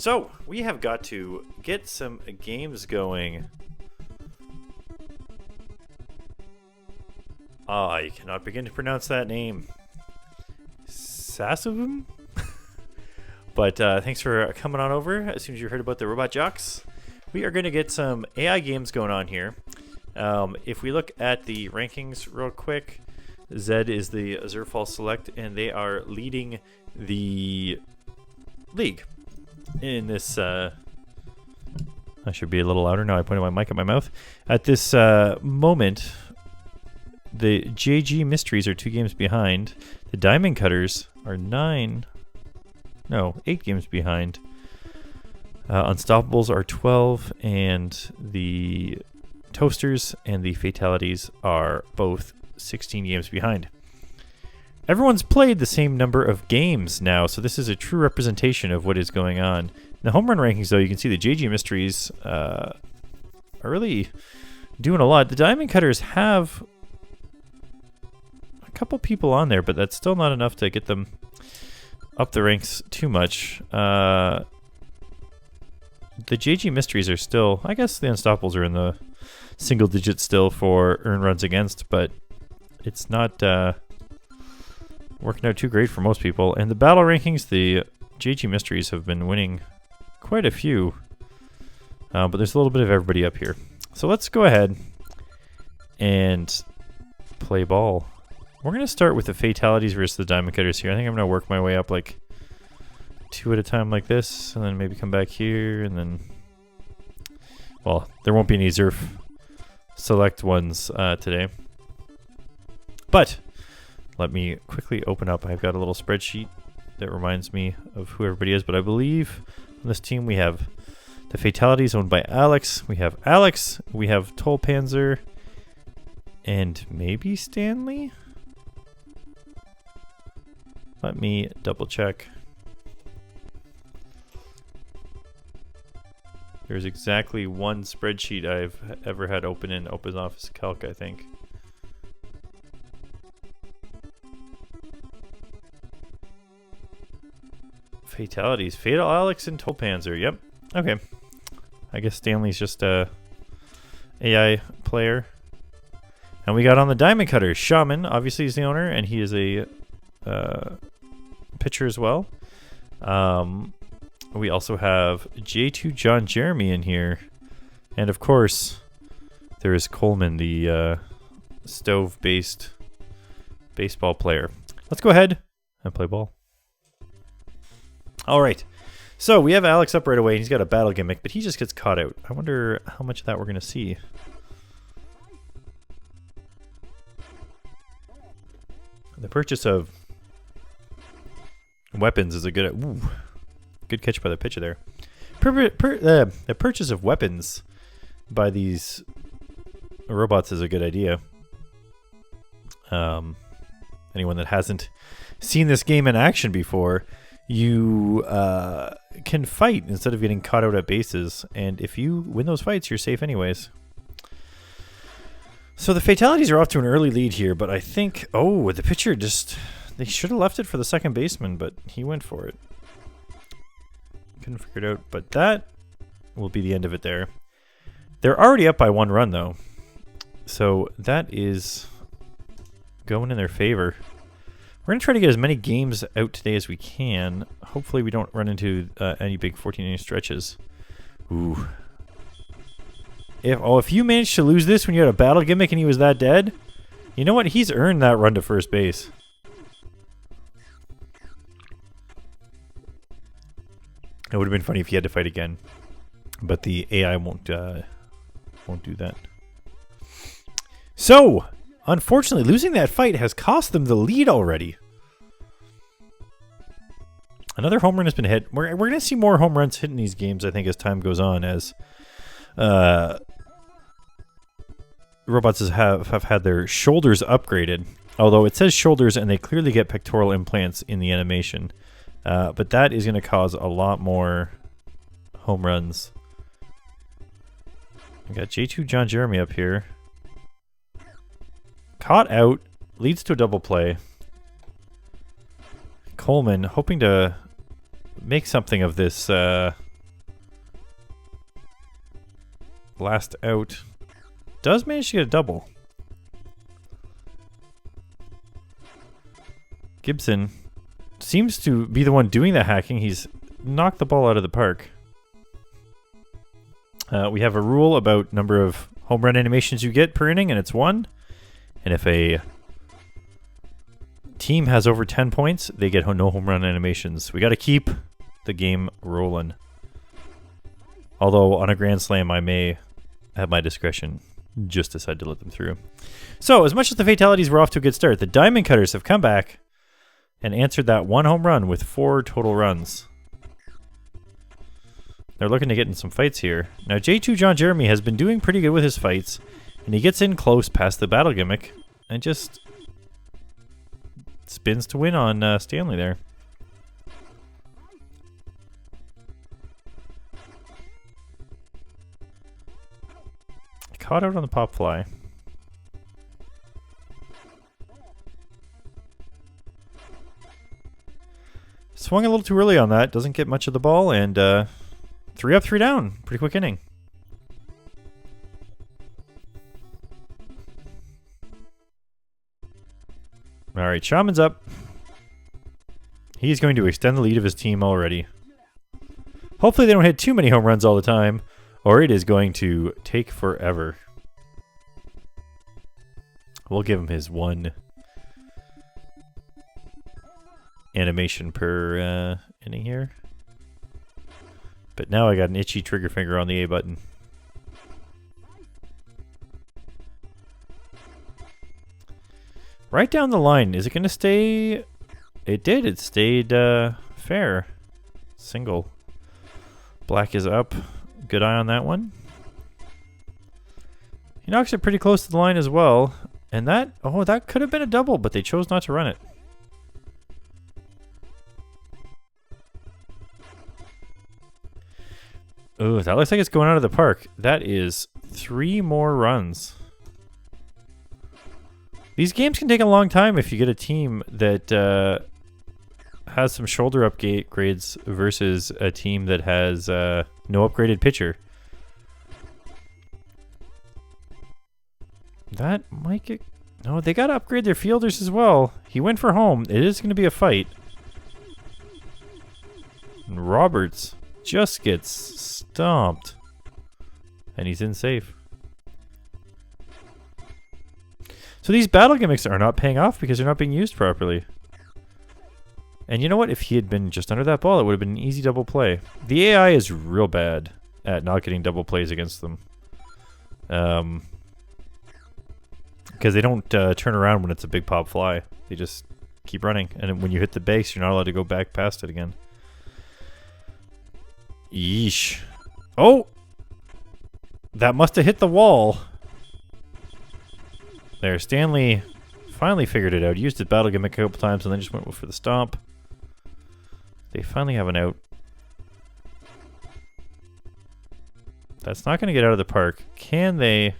So, we have got to get some games going. I cannot begin to pronounce that name. Sassavum? But thanks for coming on over as soon as you heard about the Robot Jocks. We are going to get some AI games going on here. If we look at the rankings real quick, Zed is the Zerfall Select, and they are leading the league in this. I should be a little louder now. I pointed my mic at my mouth. At this moment, the JG Mysteries are 2 games behind. The Diamond Cutters are 8 games behind. Unstoppables are 12, and the Toasters and the Fatalities are both 16 games behind. Everyone's played the same number of games now, so this is a true representation of what is going on. In the home run rankings, though, you can see the JG Mysteries are really doing a lot. The Diamond Cutters have a couple people on there, but that's still not enough to get them up the ranks too much. The JG Mysteries are still, I guess the Unstoppables are in the single digits still for earn runs against, but it's not working out too great for most people. And the battle rankings, the JG Mysteries have been winning quite a few, but there's a little bit of everybody up here. So let's go ahead and play ball. We're going to start with the Fatalities versus the Diamond Cutters here. I think I'm going to work my way up like 2 at a time like this, and then maybe come back here, and then, well, there won't be any Zerf Select ones today. But let me quickly open up. I've got a little spreadsheet that reminds me of who everybody is, but I believe on this team we have the Fatalities owned by Alex. We have Toll Panzer, and maybe Stanley? Let me double check. There's exactly one spreadsheet I've ever had open in OpenOffice Calc, I think. Fatalities. Fatal Alex and Toll Panzer. Yep. Okay. I guess Stanley's just a AI player. And we got on the Diamond Cutter. Shaman, obviously, is the owner, and he is a pitcher as well. We also have J2 John Jeremy in here. And of course, there is Coleman, the stove-based baseball player. Let's go ahead and play ball. All right. So we have Alex up right away. He's got a battle gimmick, but he just gets caught out. I wonder how much of that we're going to see. The purchase of weapons is a good... Ooh, good catch by the pitcher there. The purchase of weapons by these robots is a good idea. Anyone that hasn't seen this game in action before, you can fight instead of getting caught out at bases. And if you win those fights, you're safe anyways. So the Fatalities are off to an early lead here, but I think... Oh, the pitcher just... They should have left it for the second baseman, but he went for it. Couldn't figure it out, but that will be the end of it there. They're already up by 1 run, though. So that is going in their favor. We're going to try to get as many games out today as we can. Hopefully we don't run into any big 14-inning stretches. Ooh. If you managed to lose this when you had a battle gimmick and he was that dead, you know what? He's earned that run to first base. It would have been funny if he had to fight again, but the AI won't do that. So, unfortunately, losing that fight has cost them the lead already. Another home run has been hit. We're going to see more home runs hit in these games, I think, as time goes on, as robots have had their shoulders upgraded. Although it says shoulders, and they clearly get pectoral implants in the animation. But that is going to cause a lot more home runs. We got J2 John Jeremy up here. Caught out. Leads to a double play. Coleman hoping to make something of this last out, does manage to get a double. Gibson seems to be the one doing the hacking. He's knocked the ball out of the park. We have a rule about number of home run animations you get per inning, and it's 1. And if a team has over 10 points, they get no home run animations. We got to keep the game rolling. Although on a grand slam, I may have my discretion just decide to let them through. So as much as the fatalities were off to a good start, the Diamond Cutters have come back and answered that 1 home run with 4 total runs. They're looking to get in some fights here. Now J2 John Jeremy has been doing pretty good with his fights, and he gets in close past the battle gimmick and just spins to win on Stanley there. Caught out on the pop fly. Swung a little too early on that. Doesn't get much of the ball, and 3 up, 3 down. Pretty quick inning. All right, Shaman's up. He's going to extend the lead of his team already. Hopefully they don't hit too many home runs all the time, or it is going to take forever. We'll give him his 1 animation per inning here. But now I got an itchy trigger finger on the A button. Right down the line. Is it going to stay? It did. It stayed fair. Single. Black is up. Good eye on that one. He knocks it pretty close to the line as well. And that, oh, that could have been a double, but they chose not to run it. Ooh, that looks like it's going out of the park. That is 3 more runs. These games can take a long time if you get a team that has some shoulder upgrades versus a team that has no upgraded pitcher. That might get... No, they got to upgrade their fielders as well. He went for home. It is going to be a fight. And Roberts just gets stomped. And he's in safe. So these battle gimmicks are not paying off because they're not being used properly. And you know what? If he had been just under that ball, it would have been an easy double play. The AI is real bad at not getting double plays against them. Because they don't turn around when it's a big pop fly. They just keep running. And when you hit the base, you're not allowed to go back past it again. Yeesh. Oh! That must have hit the wall. There, Stanley finally figured it out. Used the battle gimmick a couple times and then just went for the stomp. They finally have an out. That's not going to get out of the park. Can they?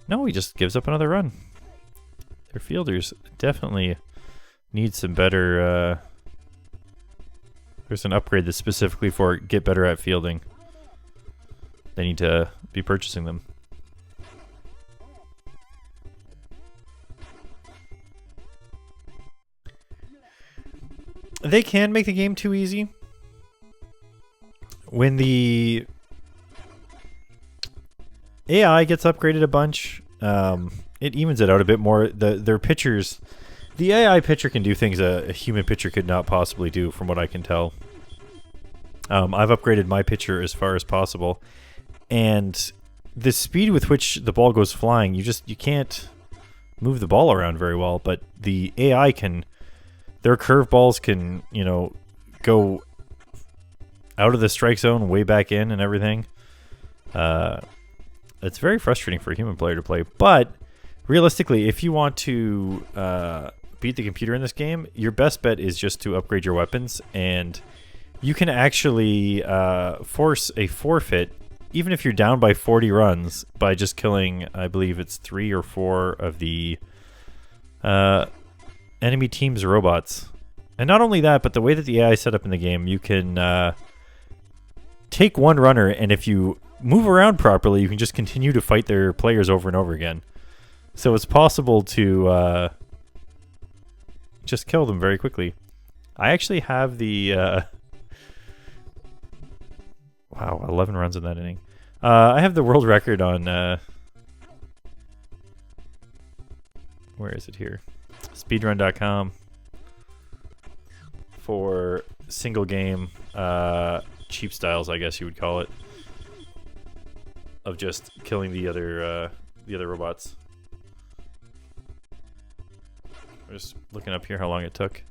No, he just gives up another run. Their fielders definitely need some better... there's an upgrade that's specifically for get better at fielding. They need to be purchasing them. They can make the game too easy. When the AI gets upgraded a bunch, it evens it out a bit more. Their pitchers, the AI pitcher can do things a human pitcher could not possibly do, from what I can tell. I've upgraded my pitcher as far as possible, and the speed with which the ball goes flying, you can't move the ball around very well. But the AI can. Their curveballs can, you know, go out of the strike zone, way back in and everything. It's very frustrating for a human player to play. But realistically, if you want to beat the computer in this game, your best bet is just to upgrade your weapons. And you can actually force a forfeit, even if you're down by 40 runs, by just killing, I believe it's 3 or 4 of the... enemy team's robots. And not only that, but the way that the AI is set up in the game, you can take one runner, and if you move around properly, you can just continue to fight their players over and over again. So it's possible to just kill them very quickly. I actually have the... wow, 11 runs in that inning. I have the world record on... where is it here? Speedrun.com for single game cheap styles, I guess you would call it, of just killing the other robots. I'm just looking up here how long it took.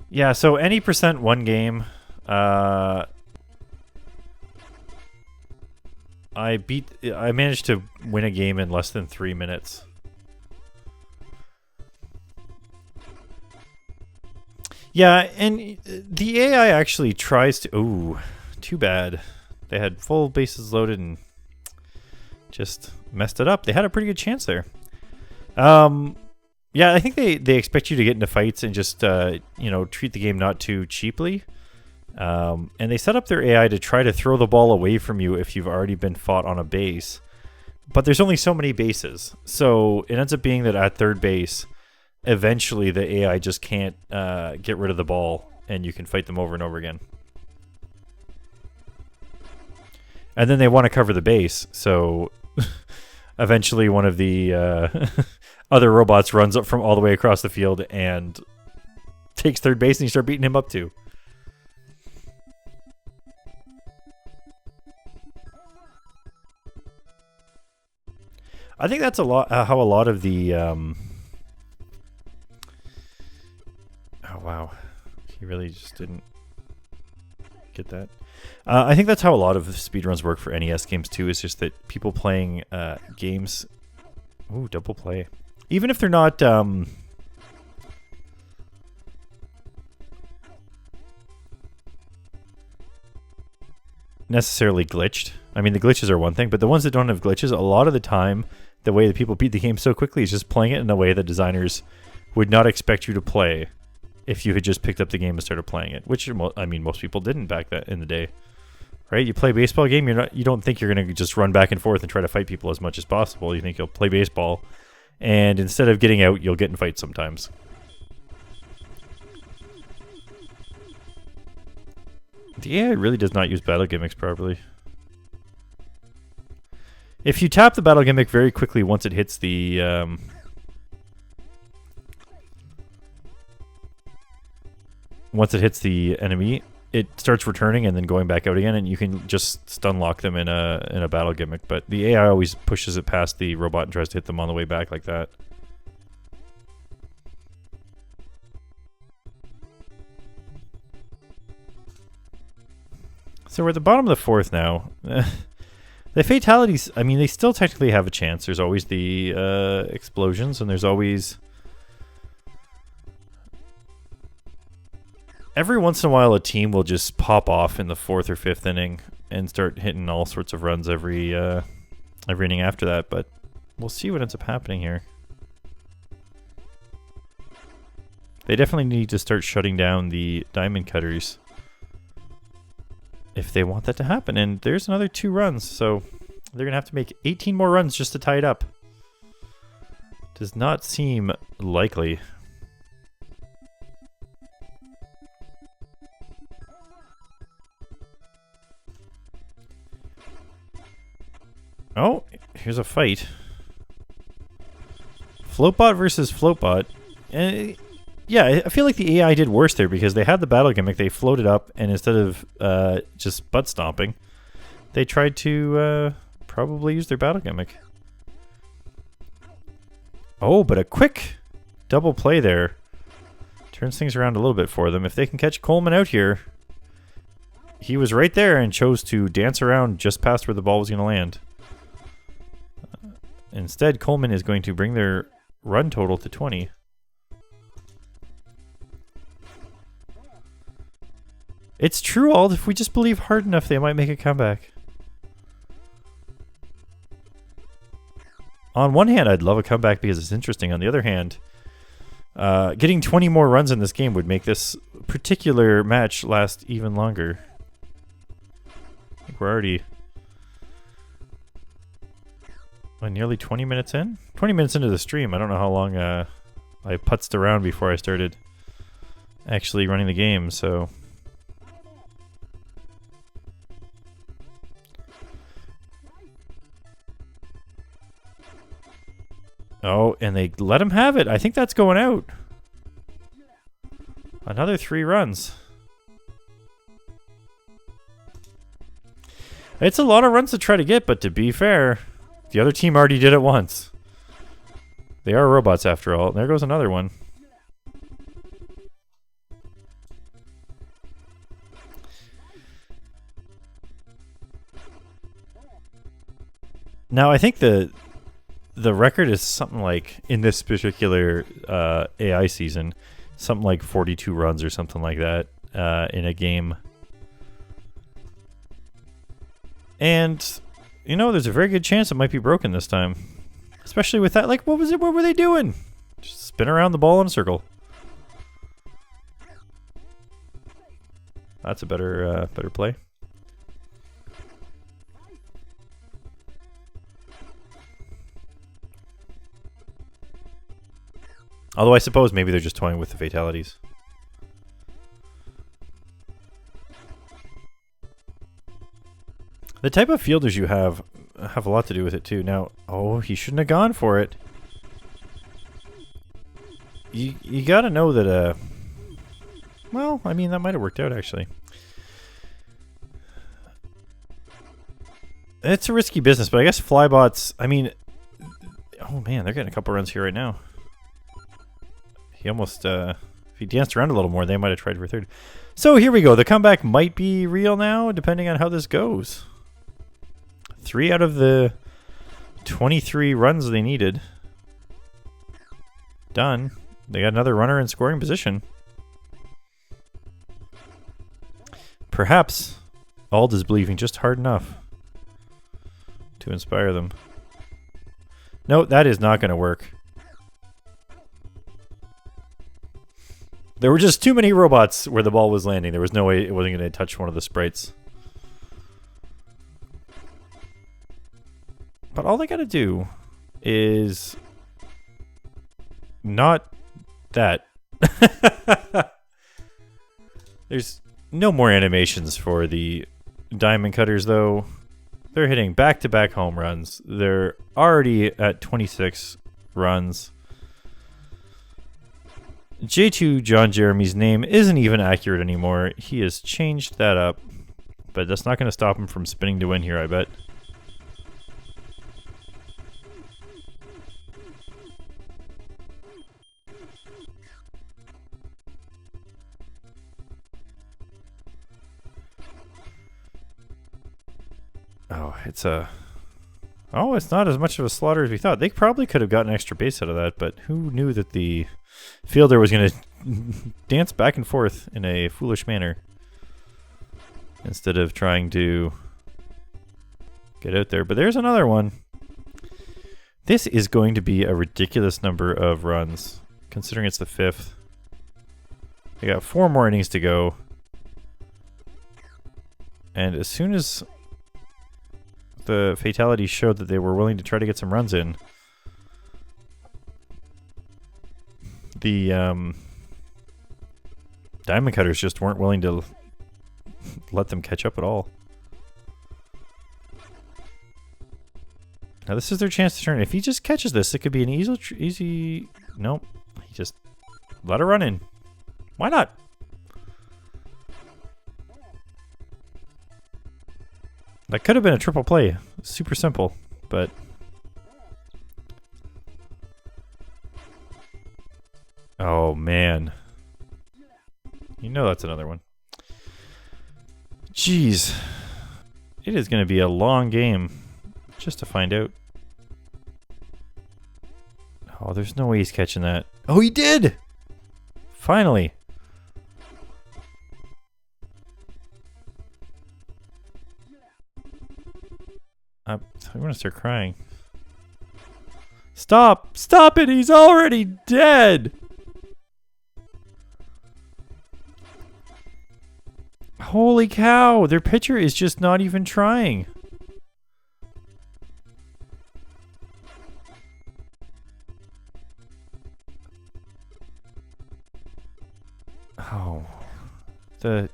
Yeah, so any percent one game. I managed to win a game in less than 3 minutes. Yeah, and the AI actually tries to... Ooh, too bad. They had full bases loaded and just messed it up. They had a pretty good chance there. Yeah, I think they expect you to get into fights and just, you know, treat the game not too cheaply. And they set up their AI to try to throw the ball away from you if you've already been fought on a base. But there's only so many bases. So it ends up being that at third base, eventually the AI just can't get rid of the ball and you can fight them over and over again. And then they want to cover the base. So eventually one of the other robots runs up from all the way across the field and takes third base and you start beating him up too. I think that's a lot how a lot of the oh wow, he really just didn't get that. I think that's how a lot of speedruns work for NES games too. Is just that people playing games. Ooh, double play. Even if they're not necessarily glitched. I mean, the glitches are one thing, but the ones that don't have glitches, a lot of the time, the way that people beat the game so quickly is just playing it in a way that designers would not expect you to play if you had just picked up the game and started playing it. Which, I mean, most people didn't back then in the day, right? You play a baseball game, you don't think you're going to just run back and forth and try to fight people as much as possible. You think you'll play baseball, and instead of getting out, you'll get in fights sometimes. The AI really does not use battle gimmicks properly. If you tap the battle gimmick very quickly once it hits the enemy, it starts returning and then going back out again, and you can just stun lock them in a battle gimmick. But the AI always pushes it past the robot and tries to hit them on the way back like that. So we're at the bottom of the fourth now. The fatalities, I mean, they still technically have a chance. There's always the explosions, and there's always... Every once in a while, a team will just pop off in the fourth or fifth inning and start hitting all sorts of runs every inning after that, but we'll see what ends up happening here. They definitely need to start shutting down the diamond cutters if they want that to happen. And there's another 2 runs, so they're going to have to make 18 more runs just to tie it up. Does not seem likely. Oh, here's a fight. Floatbot versus Floatbot. Yeah, I feel like the AI did worse there because they had the battle gimmick. They floated up, and instead of just butt stomping, they tried to probably use their battle gimmick. Oh, but a quick double play there turns things around a little bit for them. If they can catch Coleman out here, he was right there and chose to dance around just past where the ball was going to land. Instead, Coleman is going to bring their run total to 20. It's true, Ald. If we just believe hard enough, they might make a comeback. on one hand, I'd love a comeback because it's interesting. On the other hand, getting 20 more runs in this game would make this particular match last even longer. I think we're already nearly 20 minutes in? 20 minutes into the stream. I don't know how long I putzed around before I started actually running the game, so... Oh, and they let him have it. I think that's going out. Another 3 runs. It's a lot of runs to try to get, but to be fair, the other team already did it once. They are robots after all. There goes another one. Now, I think the record is something like, in this particular AI season, something like 42 runs or something like that in a game. And, you know, there's a very good chance it might be broken this time. Especially with that, like, what was it? What were they doing? Just spin around the ball in a circle. That's a better play. Although I suppose maybe they're just toying with the fatalities. The type of fielders you have a lot to do with it too. Now, oh, he shouldn't have gone for it. You gotta know that, well, I mean, that might have worked out actually. It's a risky business, but I guess Flybots, I mean, oh man, they're getting a couple runs here right now. He almost, if he danced around a little more, they might have tried for third. So here we go. The comeback might be real now, depending on how this goes. 3 out of the 23 runs they needed. Done. They got another runner in scoring position. Perhaps Ald is believing just hard enough to inspire them. No, that is not going to work. There were just too many robots where the ball was landing. There was no way it wasn't going to touch one of the sprites. But all they got to do is not that. There's no more animations for the diamond cutters, though. They're hitting back-to-back home runs. They're already at 26 runs. J2 John Jeremy's name isn't even accurate anymore. He has changed that up. But that's not going to stop him from spinning to win here, I bet. Oh, it's a... Oh, it's not as much of a slaughter as we thought. They probably could have gotten extra base out of that, but who knew that the fielder was going to dance back and forth in a foolish manner instead of trying to get out there. But there's another one. This is going to be a ridiculous number of runs, considering it's the 5th. They got 4 more innings to go. And as soon as the fatalities showed that they were willing to try to get some runs in, the diamond cutters just weren't willing to let them catch up at all. Now this is their chance to turn. If he just catches this, it could be an easy... Nope. He just let her run in. Why not? That could have been a triple play. Super simple, but... Oh, man. You know that's another one. Jeez. It is going to be a long game just to find out. Oh, there's no way he's catching that. Oh, he did! Finally. I'm going to start crying. Stop! Stop it! He's already dead! Holy cow! Their pitcher is just not even trying. Oh. The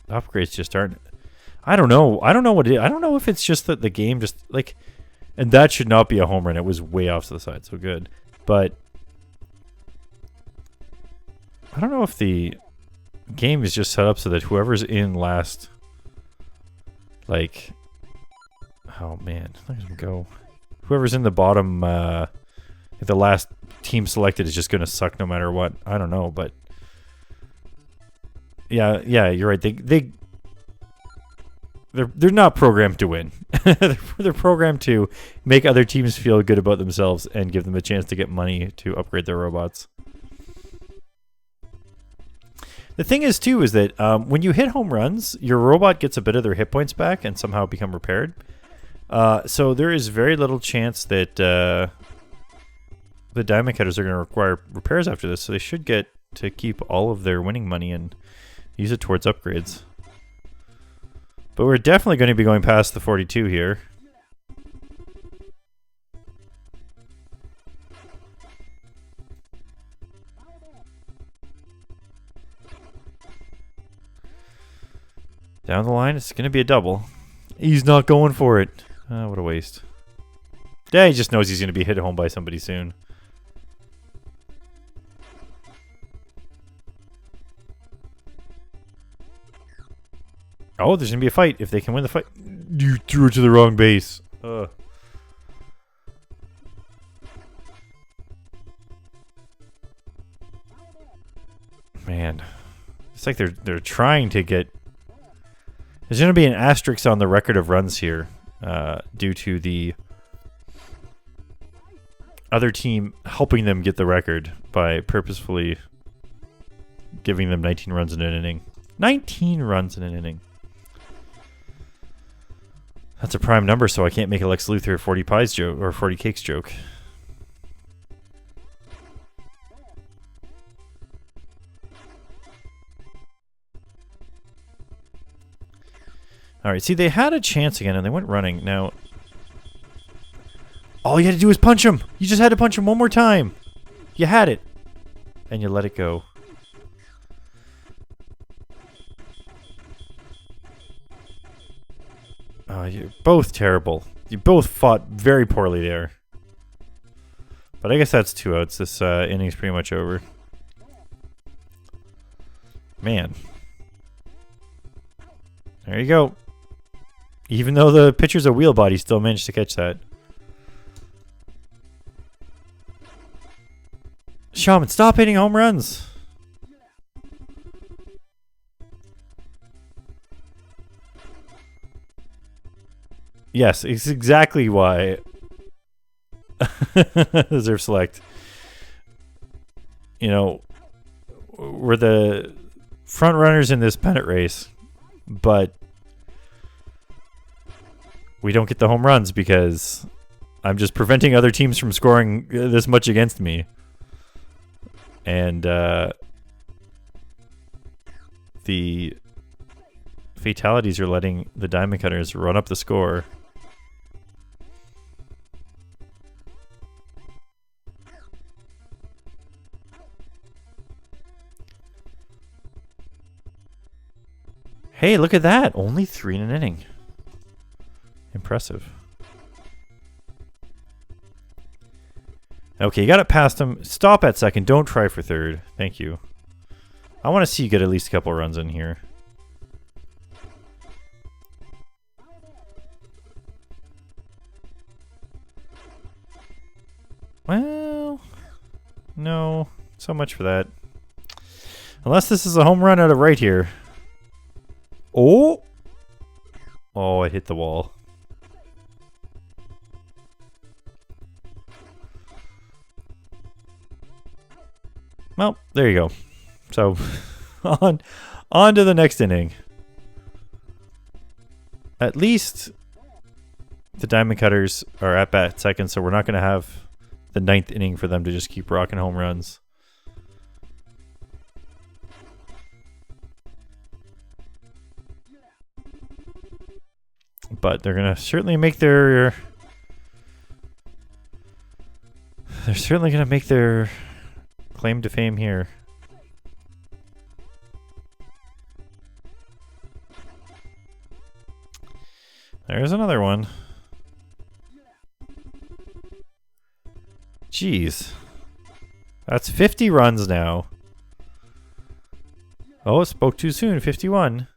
upgrades just aren't... I don't know. I don't know what it is. I don't know if it's just that the game just, like... And that should not be a home run. It was way off to the side, so good. But... I don't know if the game is just set up so that whoever's in last... Like... Oh, man. Let me go. Whoever's in the bottom... the last team selected is just going to suck no matter what. I don't know, but... Yeah, you're right. They're not programmed to win. They're programmed to make other teams feel good about themselves and give them a chance to get money to upgrade their robots. The thing is, too, is that when you hit home runs, your robot gets a bit of their hit points back and somehow become repaired. So there is very little chance that the diamond cutters are going to require repairs after this, so they should get to keep all of their winning money and use it towards upgrades. But we're definitely going to be going past the 42 here. Down the line, it's going to be a double. He's not going for it. What a waste. Yeah, he just knows he's going to be hit home by somebody soon. Oh, there's going to be a fight if they can win the fight. You threw it to the wrong base. Man. It's like they're trying to get... There's going to be an asterisk on the record of runs here due to the other team helping them get the record by purposefully giving them 19 runs in an inning. 19 runs in an inning. That's a prime number, so I can't make a Lex Luthor 40 pies joke or 40 cakes joke. Alright, see, they had a chance again and they went running. Now, all you had to do was punch him. You just had to punch him one more time. You had it. And you let it go. You're both terrible. You both fought very poorly there. But I guess that's 2 outs. This inning's pretty much over. Man. There you go. Even though the pitcher's a wheel bot, he still managed to catch that. Shaman, stop hitting home runs. Yes, it's exactly why Zerf Select. You know, we're the front runners in this pennant race, but we don't get the home runs because I'm just preventing other teams from scoring this much against me. And the fatalities are letting the diamond cutters run up the score. Hey, look at that. Only 3 in an inning. Impressive. Okay, you got it past him. Stop at second. Don't try for third. Thank you. I want to see you get at least a couple runs in here. Well, no. So much for that. Unless this is a home run out of right here. Oh! Oh, it hit the wall. Well, there you go. So, on to the next inning. At least The Diamond Cutters are at bat second, so we're not going to have the 9th inning for them to just keep rocking home runs. But they're going to certainly make their... They're certainly going to make their claim to fame here. There's another one. Jeez. That's 50 runs now. Oh, spoke too soon. 51.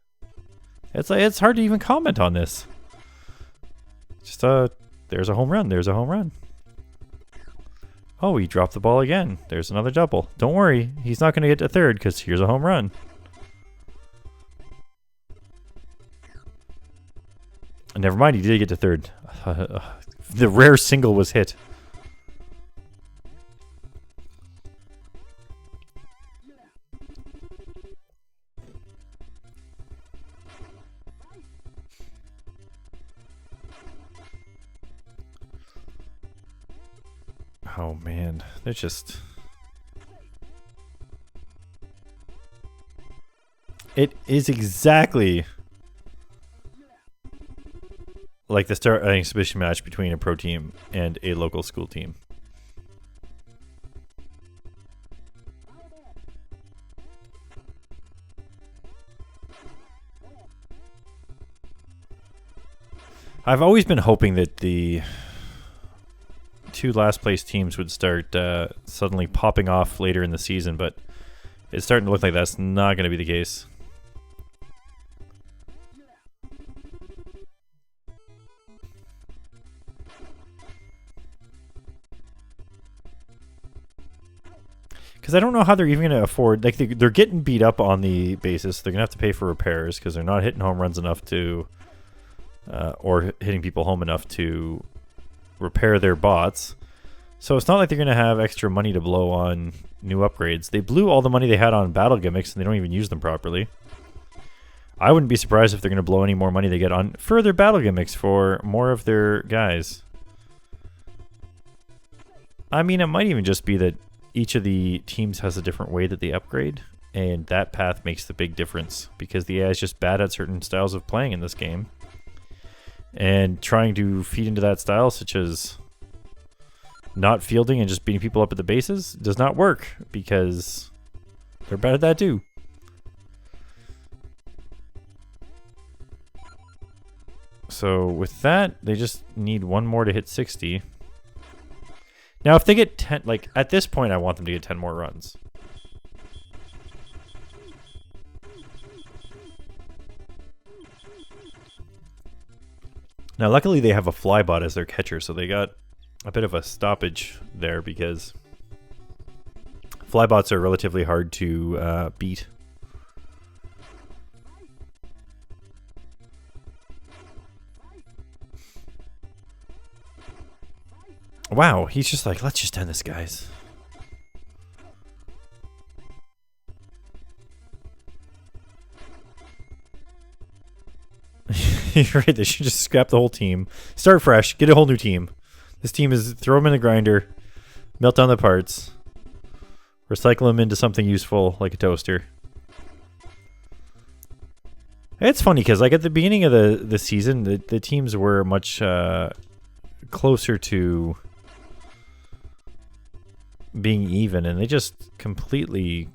It's hard to even comment on this. Just there's a home run. There's a home run. Oh, he dropped the ball again. There's another double. Don't worry, he's not going to get to third because here's a home run. Never mind, he did get to third. The rare single was hit. Oh man, they're just... It is exactly like the starting exhibition match between a pro team and a local school team. I've always been hoping that the two last place teams would start suddenly popping off later in the season, but it's starting to look like that's not going to be the case. Because I don't know how they're even going to afford, like they're getting beat up on the basis. They're going to have to pay for repairs because they're not hitting home runs enough to, or hitting people home enough to repair their bots. So it's not like they're going to have extra money to blow on new upgrades. They blew all the money they had on battle gimmicks and they don't even use them properly. I wouldn't be surprised if they're going to blow any more money they get on further battle gimmicks for more of their guys. I mean, it might even just be that each of the teams has a different way that they upgrade, and that path makes the big difference because the AI is just bad at certain styles of playing in this game. And trying to feed into that style, such as not fielding and just beating people up at the bases, does not work because they're bad at that too. So with that, they just need one more to hit 60. Now, if they get 10, like at this point, I want them to get 10 more runs. Now, luckily, they have a flybot as their catcher, so they got a bit of a stoppage there because flybots are relatively hard to beat. Wow, he's just like, let's just end this, guys. You're right, they should just scrap the whole team. Start fresh, get a whole new team. This team is, throw them in the grinder, melt down the parts, recycle them into something useful like a toaster. It's funny because like at the beginning of the season, the teams were much closer to being even, and they just completely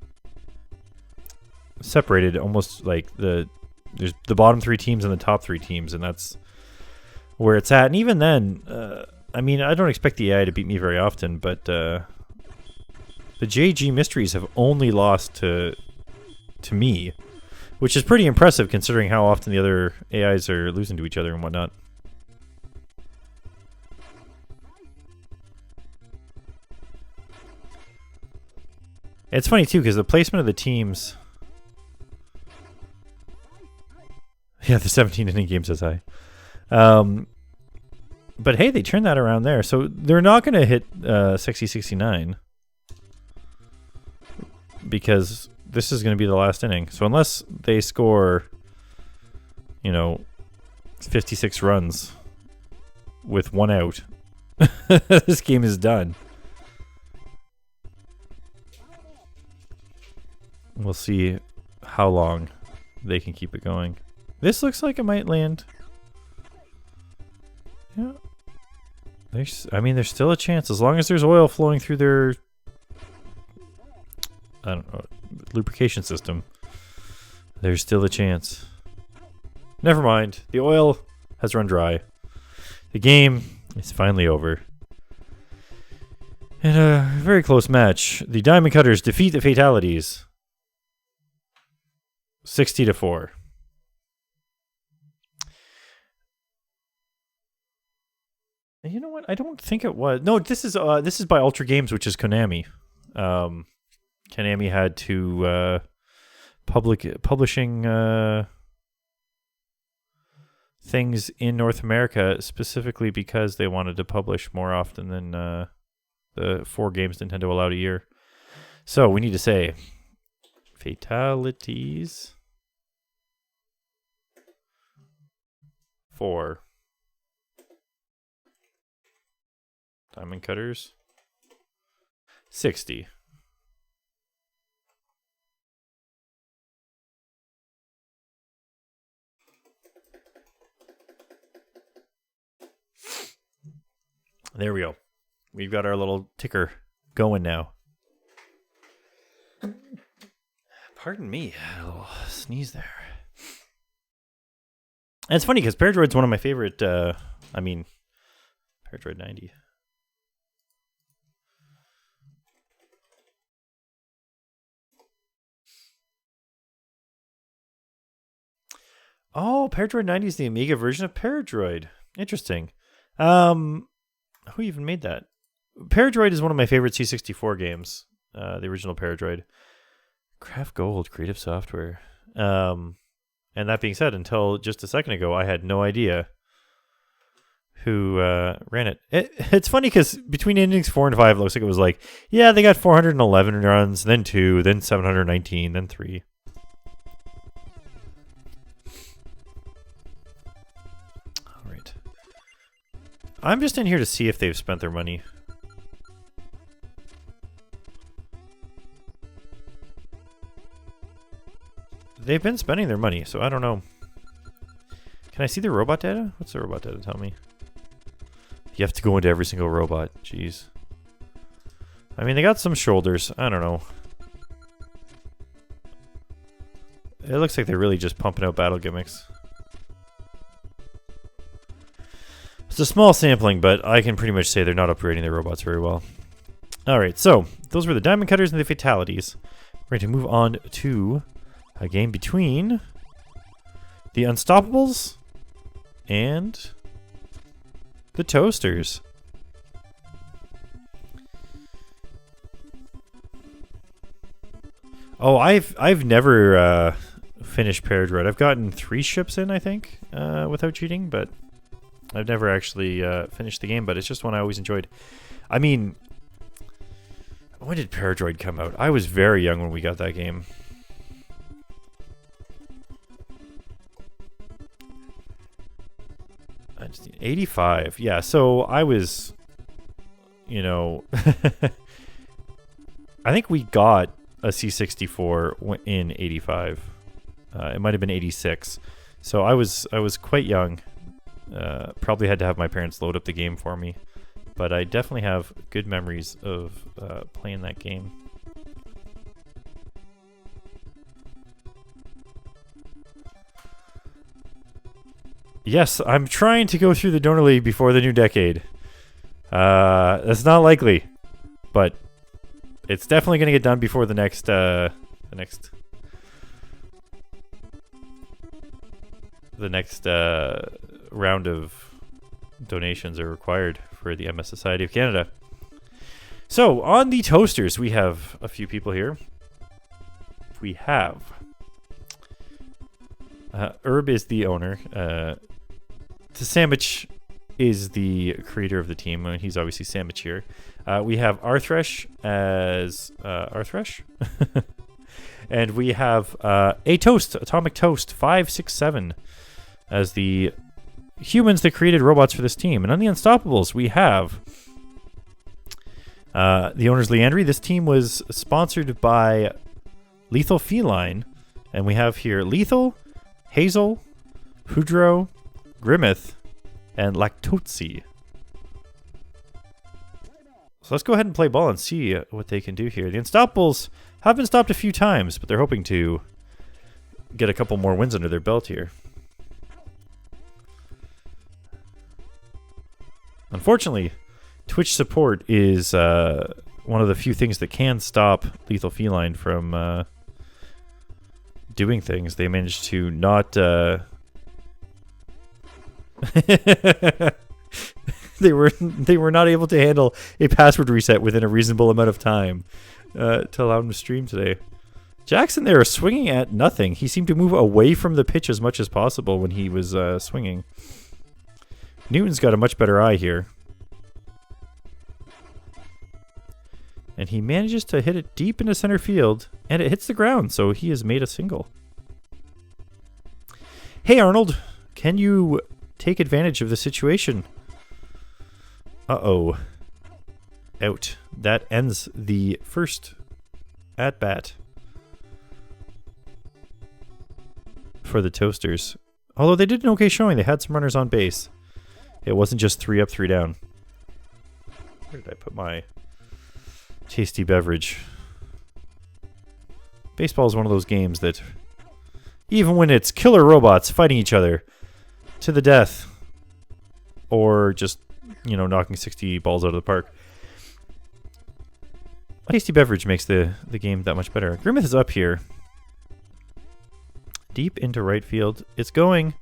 separated, almost like there's the bottom 3 teams and the top 3 teams, and that's where it's at. And even then, I mean, I don't expect the AI to beat me very often, but the JG Mysteries have only lost to me, which is pretty impressive considering how often the other AIs are losing to each other and whatnot. It's funny too because the placement of the teams, yeah, the 17 inning game says hi. But hey, they turned that around there, so they're not going to hit 60-69 because this is going to be the last inning. So unless they score, you know, 56 runs with 1 out. This game is done. We'll see how long they can keep it going. This looks like it might land. Yeah. I mean, there's still a chance. As long as there's oil flowing through their... I don't know, lubrication system. There's still a chance. Never mind. The oil has run dry. The game is finally over. In a very close match, the Diamond Cutters defeat the Fatalities. 60-4. You know what? I don't think it was. No, this is by Ultra Games, which is Konami. Konami had to publishing things in North America specifically because they wanted to publish more often than the 4 games Nintendo allowed a year. So we need to say Fatalities 4. Diamond Cutters 60. There we go. We've got our little ticker going now. Pardon me, a little sneeze there. And it's funny because Paradroid's one of my favorite, Paradroid 90. Oh, Paradroid 90 is the Amiga version of Paradroid. Interesting. Who even made that? Paradroid is one of my favorite C64 games. The original Paradroid. Craft Gold, Creative Software. And that being said, until just a second ago, I had no idea who ran it. It's funny because between innings 4 and 5, it looks like it was like, yeah, they got 411 runs, then 2, then 719, then 3. All right. I'm just in here to see if they've spent their money. They've been spending their money, so I don't know. Can I see the robot data? What's the robot data tell me? You have to go into every single robot. Jeez. I mean, they got some shoulders. I don't know. It looks like they're really just pumping out battle gimmicks. It's a small sampling, but I can pretty much say they're not upgrading their robots very well. Alright, so those were the Diamond Cutters and the Fatalities. We're going to move on to a game between the Unstoppables and the Toasters. Oh, I've never finished Paradroid. I've gotten 3 ships in, I think, without cheating, but I've never actually finished the game, but it's just one I always enjoyed. I mean, when did Paradroid come out? I was very young when we got that game. I just need 85. Yeah, so I was, you know, I think we got a C64 in 85. It might have been 86. So I was quite young. Probably had to have my parents load up the game for me. But I definitely have good memories of playing that game. Yes, I'm trying to go through the Donor League before the new decade. That's not likely, but it's definitely going to get done before the next round of donations are required for the MS Society of Canada. So on the Toasters, we have a few people here. We have Herb is the owner. Sandwich is the creator of the team, and he's obviously Sandwich here. We have Arthresh as Arthresh. And we have A Toast, Atomic Toast 567 as the humans that created robots for this team. And on the Unstoppables, we have the owners Leandri. This team was sponsored by Lethal Feline. And we have here Lethal, Hazel, Hudro, Grimmeth, and Lactotzi. So let's go ahead and play ball and see what they can do here. The Unstoppables have been stopped a few times, but they're hoping to get a couple more wins under their belt here. Unfortunately, Twitch support is one of the few things that can stop Lethal Feline from doing things. They managed to not... they were not able to handle a password reset within a reasonable amount of time to allow him to stream today. Jackson there swinging at nothing. He seemed to move away from the pitch as much as possible when he was swinging. Newton's got a much better eye here. And he manages to hit it deep into center field, and it hits the ground, so he has made a single. Hey Arnold, can you take advantage of the situation? Uh-oh. Out. That ends the first at-bat for the Toasters. Although they did an okay showing. They had some runners on base. It wasn't just 3 up, 3 down. Where did I put my tasty beverage? Baseball is one of those games that, even when it's killer robots fighting each other to the death, or just, you know, knocking 60 balls out of the park, a tasty beverage makes the game that much better. Grimmeth is up here. Deep into right field. It's going.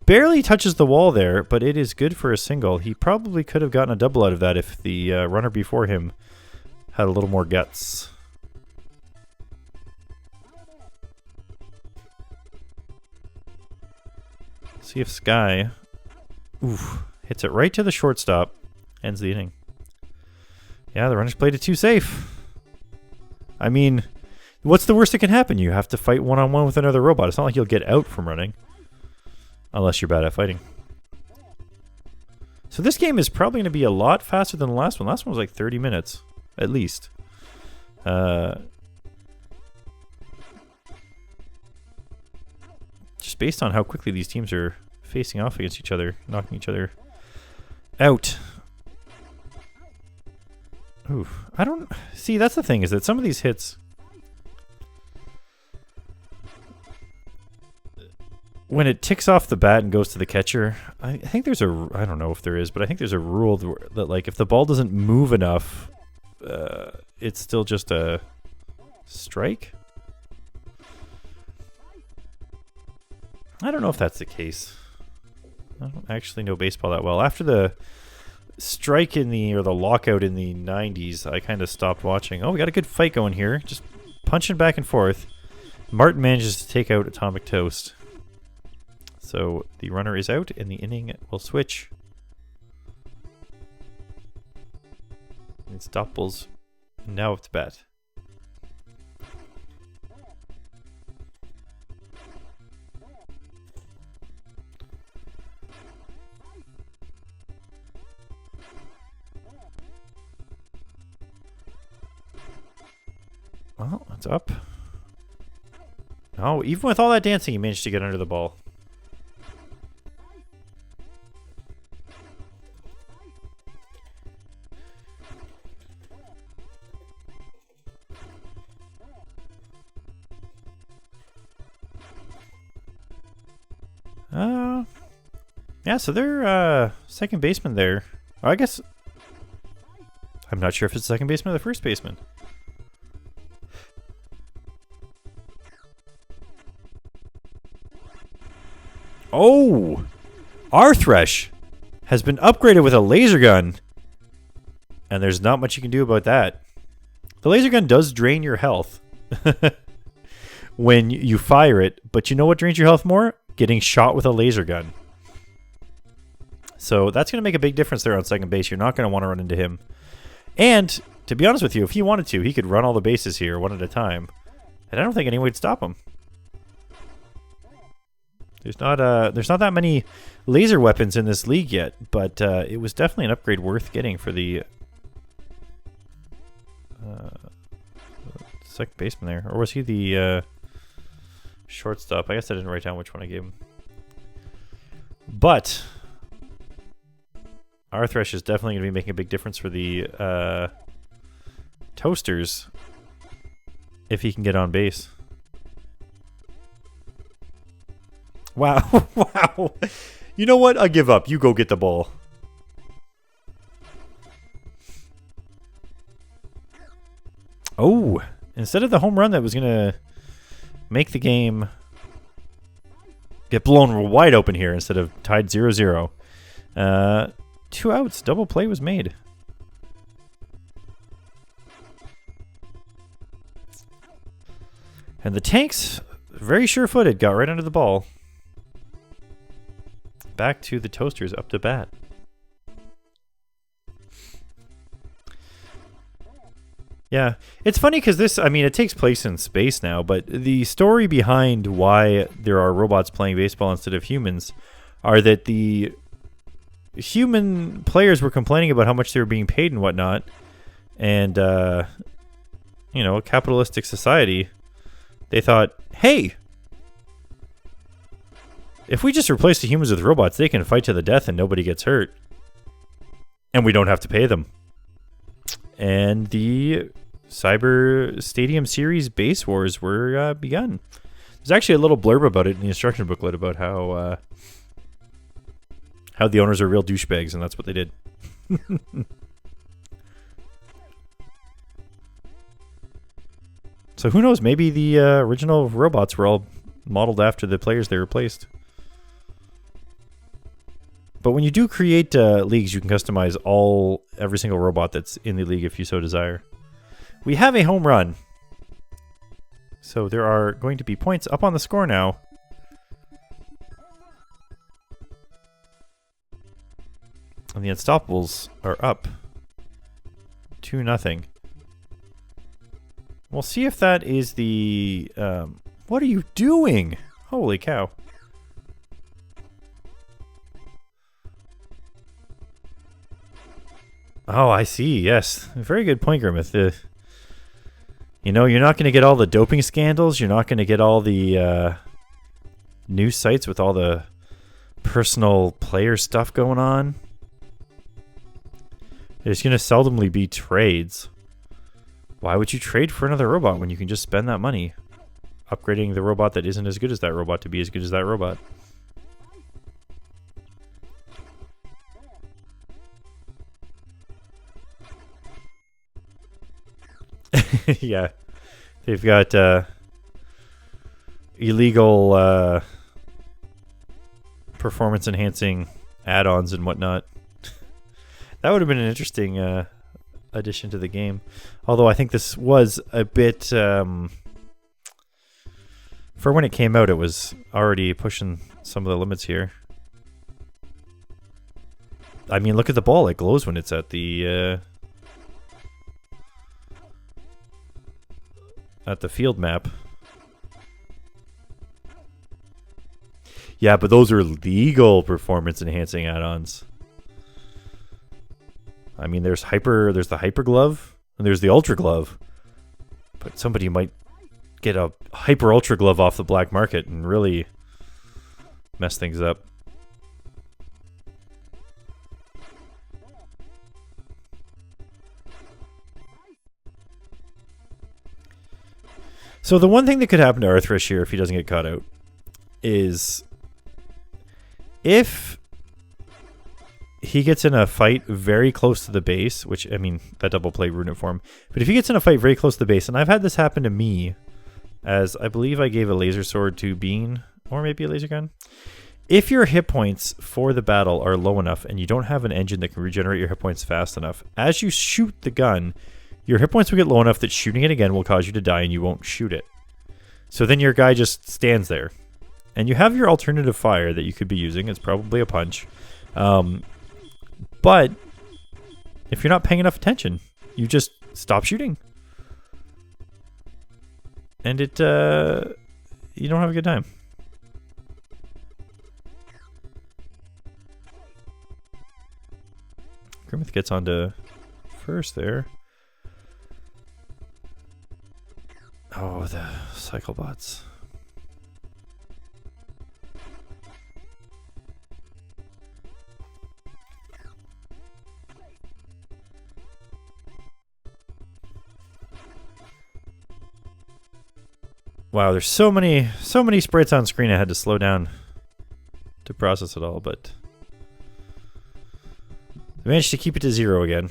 Barely touches the wall there, but it is good for a single. He probably could have gotten a double out of that if the runner before him had a little more guts. See if Sky hits it right to the shortstop. Ends the inning. Yeah, the runner's played it too safe. I mean, what's the worst that can happen? You have to fight one-on-one with another robot. It's not like you'll get out from running. Unless you're bad at fighting. So this game is probably going to be a lot faster than the last one. Last one was like 30 minutes, at least. Just based on how quickly these teams are facing off against each other, knocking each other out. Oof. I don't... See, that's the thing, is that some of these hits... when it ticks off the bat and goes to the catcher, I think there's a... I don't know if there is, but I think there's a rule that, like, if the ball doesn't move enough, it's still just a strike? I don't know if that's the case. I don't actually know baseball that well. After the strike in the... or the lockout in the 90s, I kind of stopped watching. Oh, we got a good fight going here. Just punching back and forth. Martin manages to take out Atomic Toast. So the runner is out and the inning will switch. It's Doppels now up to bat. Well, it's up. Oh, even with all that dancing, he managed to get under the ball. Yeah, so they're second baseman there. Oh, I guess I'm not sure if it's second baseman or the first baseman. Oh! Arthresh has been upgraded with a laser gun. And there's not much you can do about that. The laser gun does drain your health when you fire it, but you know what drains your health more? Getting shot with a laser gun. So that's going to make a big difference there on second base. You're not going to want to run into him. And to be honest with you, if he wanted to, he could run all the bases here one at a time. And I don't think anyone would stop him. There's not that many laser weapons in this league yet, but it was definitely an upgrade worth getting for the second baseman there. Or was he the shortstop? I guess I didn't write down which one I gave him. But Arthresh is definitely going to be making a big difference for the Toasters if he can get on base. Wow. Wow. You know what? I give up. You go get the ball. Oh, instead of the home run that was going to make the game get blown wide open here instead of tied 0-0. 2 outs. Double play was made. And the Tanks, very sure-footed, got right under the ball. Back to the Toasters up to bat. Yeah, it's funny because this, I mean, it takes place in space now, but the story behind why there are robots playing baseball instead of humans are that the human players were complaining about how much they were being paid and whatnot. And, you know, a capitalistic society, they thought, hey, if we just replace the humans with robots, they can fight to the death and nobody gets hurt. And we don't have to pay them. And the Cyber Stadium Series base wars were begun. There's actually a little blurb about it in the instruction booklet about how the owners are real douchebags, and that's what they did. So who knows? Maybe the original robots were all modeled after the players they replaced. But when you do create leagues, you can customize every single robot that's in the league if you so desire. We have a home run. So there are going to be points up on the score now. And the Unstoppables are up 2-0. We'll see if that is the... what are you doing? Holy cow. Oh, I see. Yes. Very good point, Grimmeth. You know, you're not going to get all the doping scandals. You're not going to get all the news sites with all the personal player stuff going on. There's going to seldomly be trades. Why would you trade for another robot when you can just spend that money upgrading the robot that isn't as good as that robot to be as good as that robot? Yeah, they've got illegal performance-enhancing add-ons and whatnot. That would have been an interesting addition to the game. Although I think this was a bit... for when it came out, it was already pushing some of the limits here. I mean, look at the ball. It glows when it's at the field map. Yeah, but those are legal performance-enhancing add-ons. I mean, there's the Hyper Glove, and there's the Ultra Glove. But somebody might get a Hyper Ultra Glove off the black market and really mess things up. So the one thing that could happen to Arthresh here if he doesn't get caught out is if he gets in a fight very close to the base, which, I mean, that double play ruined it for him. But if he gets in a fight very close to the base, and I've had this happen to me, as I believe I gave a laser sword to Bean, or maybe a laser gun. If your hit points for the battle are low enough and you don't have an engine that can regenerate your hit points fast enough, as you shoot the gun, your hit points will get low enough that shooting it again will cause you to die and you won't shoot it. So then your guy just stands there. And you have your alternative fire that you could be using. It's probably a punch. But if you're not paying enough attention, you just stop shooting. And you don't have a good time. Grimmeth gets onto first there. Oh, the cycle bots. Wow, there's so many sprites on screen. I had to slow down to process it all, but I managed to keep it to 0 again.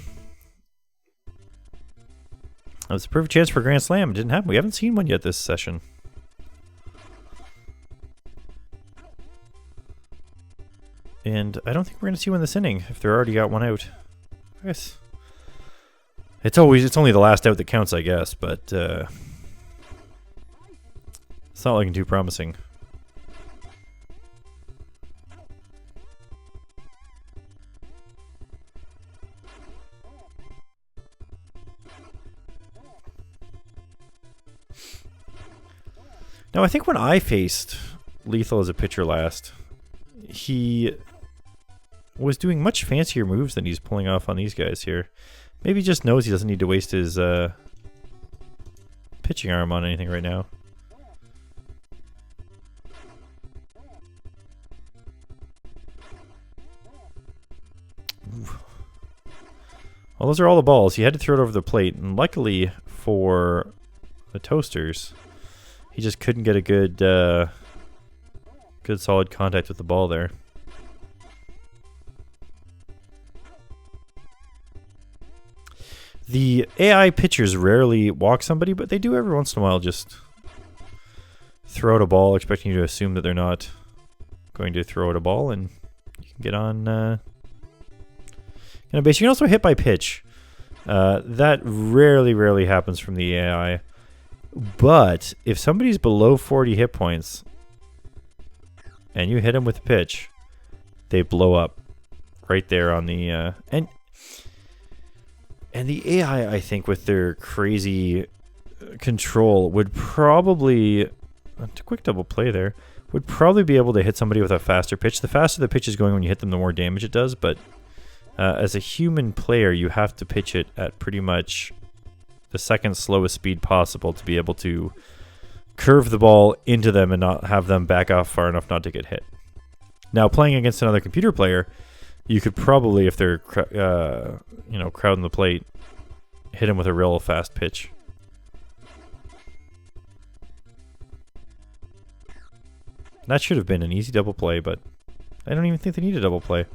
That was a perfect chance for a Grand Slam. It didn't happen. We haven't seen one yet this session. And I don't think we're going to see one this inning if they're already got one out. I guess it's only the last out that counts, I guess, but it's not looking too promising. Now, I think when I faced Lethal as a pitcher last, he was doing much fancier moves than he's pulling off on these guys here. Maybe he just knows he doesn't need to waste his pitching arm on anything right now. Well, those are all the balls. He had to throw it over the plate, and luckily for the Toasters, he just couldn't get a good solid contact with the ball there. The AI pitchers rarely walk somebody, but they do every once in a while just throw out a ball, expecting you to assume that they're not going to throw out a ball, and you can get on base. You can also hit by pitch. That rarely happens from the AI. But if somebody's below 40 hit points and you hit them with a pitch, they blow up right there on the and the AI, I think, with their crazy control would probably, a quick double play there, would probably be able to hit somebody with a faster pitch. The faster the pitch is going when you hit them, the more damage it does, but as a human player, you have to pitch it at pretty much the second slowest speed possible to be able to curve the ball into them and not have them back off far enough not to get hit. Now, playing against another computer player, you could probably, if they're crowding the plate, hit him with a real fast pitch. That should have been an easy double play, but I don't even think they need a double play.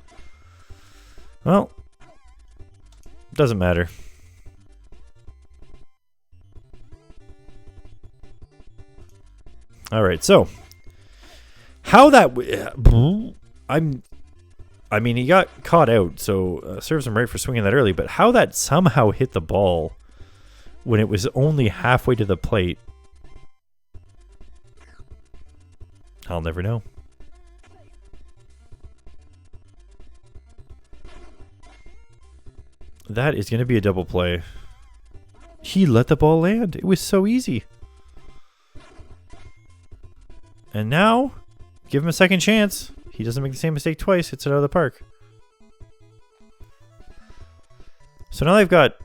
Well, doesn't matter. All right, so how that I mean, he got caught out, so serves him right for swinging that early. But how that somehow hit the ball when it was only halfway to the plate, I'll never know. That is going to be a double play. He let the ball land. It was so easy. And now, give him a second chance. He doesn't make the same mistake twice. Hits it out of the park. So now they've got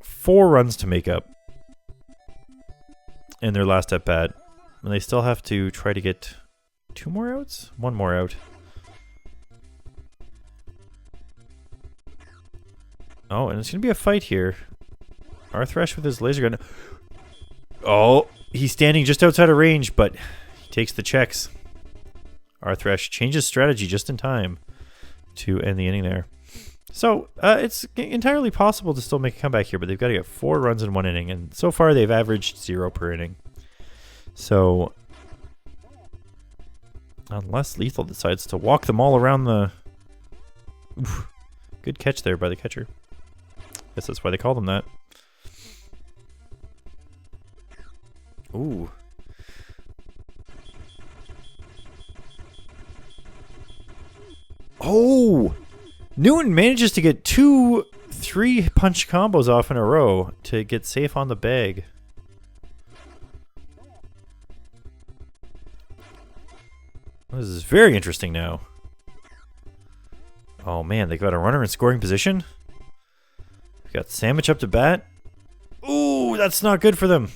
4 runs to make up in their last at bat. And they still have to try to get 2 more outs? 1 more out. Oh, and it's going to be a fight here. Arthresh with his laser gun. Oh, he's standing just outside of range, but he takes the checks. Arthresh changes strategy just in time to end the inning there. So, it's entirely possible to still make a comeback here, but they've got to get 4 runs in 1 inning, and so far they've averaged 0 per inning. So, unless Lethal decides to walk them all around the... Oof. Good catch there by the catcher. Guess that's why they call them that. Ooh. Oh! Newton manages to get 2 3-punch combos off in a row to get safe on the bag. This is very interesting now. Oh man, they got a runner in scoring position. We got Sandwich up to bat. Ooh, that's not good for them.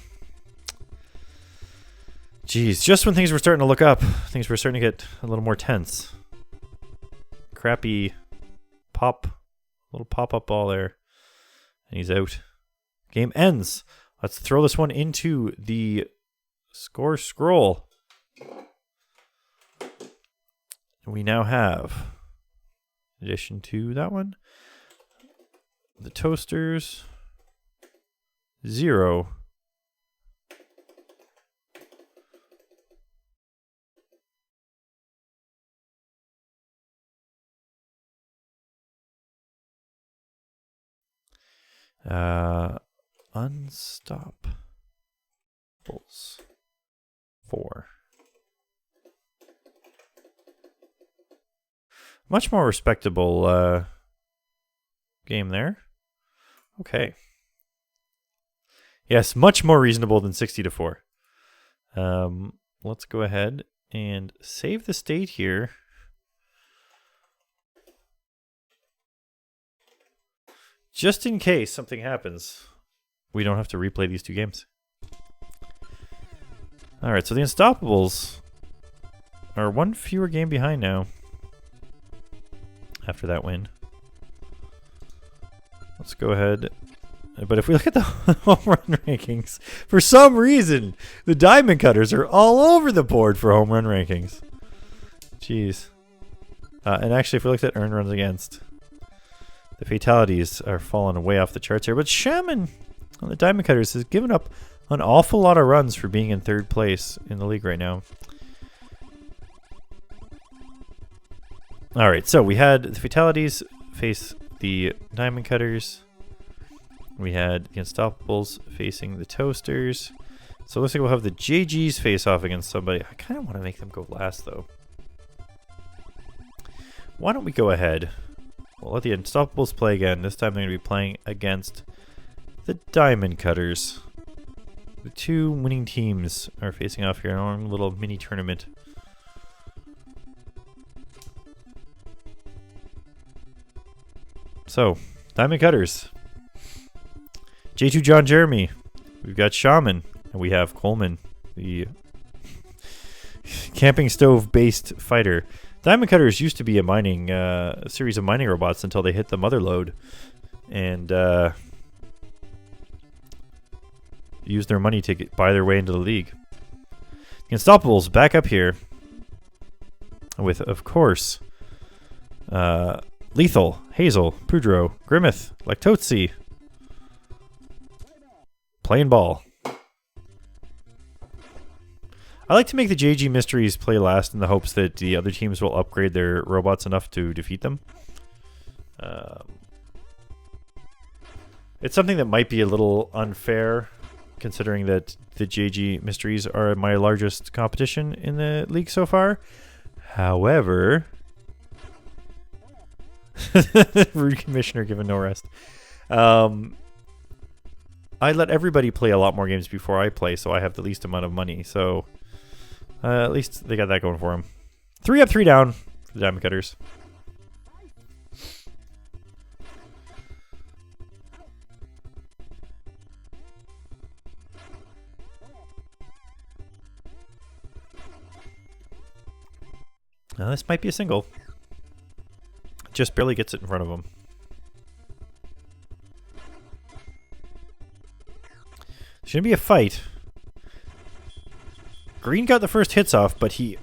Jeez, just when things were starting to look up, things were starting to get a little more tense. Crappy little pop-up ball there. And he's out. Game ends. Let's throw this one into the score scroll. We now have, in addition to that one, the Toasters, 0. Unstoppables 4. Much more respectable game there. Okay. Yes, much more reasonable than 60-4. Let's go ahead and save the state here. Just in case something happens, we don't have to replay these two games. Alright, so the Unstoppables are one fewer game behind now after that win. Let's go ahead. But if we look at the home run rankings, for some reason, the Diamond Cutters are all over the board for home run rankings. Jeez. And actually, if we looked at earned runs against, the fatalities are falling way off the charts here. But Shaman on the Diamond Cutters has given up an awful lot of runs for being in third place in the league right now. Alright, so we had the fatalities face the Diamond Cutters. We had the Unstoppables facing the Toasters. So it looks like we'll have the JGs face off against somebody. I kind of want to make them go last, though. Why don't we go ahead? We'll let the Unstoppables play again. This time they're going to be playing against the Diamond Cutters. The two winning teams are facing off here in our own little mini tournament. So, Diamond Cutters. J2 John Jeremy. We've got Shaman. And we have Coleman, the camping stove based fighter. Diamond Cutters used to be a mining series of mining robots until they hit the mother lode and used their money to buy their way into the league. The Unstoppables back up here with, of course, Lethal, Hazel, Pudro, Grimmeth, Lactotsi, playing ball. I like to make the JG Mysteries play last in the hopes that the other teams will upgrade their robots enough to defeat them. It's something that might be a little unfair, considering that the JG Mysteries are my largest competition in the league so far. However, rude commissioner given no rest. I let everybody play a lot more games before I play, so I have the least amount of money. So at least they got that going for them. 3 up, 3 down for the Diamond Cutters. Now this might be a single. Just barely gets it in front of him. It's going to be a fight. Green got the first hits off, but he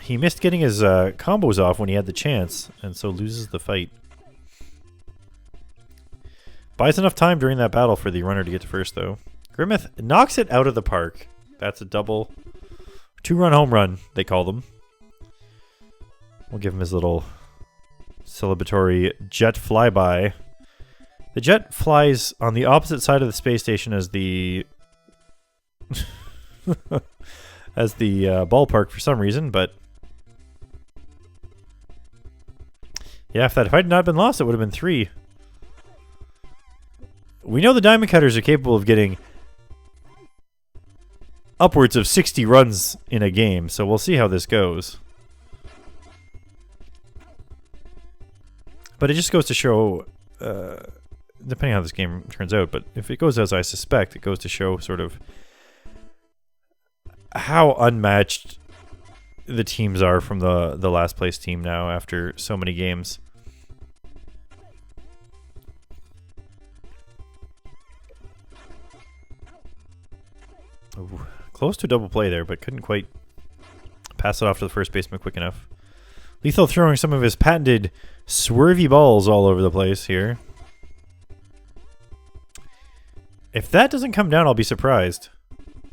missed getting his combos off when he had the chance, and so loses the fight. Buys enough time during that battle for the runner to get to first, though. Grimmeth knocks it out of the park. That's a double. 2-run home run, they call them. We'll give him his little celebratory jet flyby. The jet flies on the opposite side of the space station as the as the ballpark for some reason, but yeah, if that fight had not been lost, it would have been 3. We know the Diamond Cutters are capable of getting upwards of 60 runs in a game, so we'll see how this goes. But it just goes to show depending on how this game turns out, but if it goes as I suspect, it goes to show sort of how unmatched the teams are from the last place team now after so many games. Ooh, close to a double play there, but couldn't quite pass it off to the first baseman quick enough. Lethal throwing some of his patented swervy balls all over the place here. If that doesn't come down, I'll be surprised.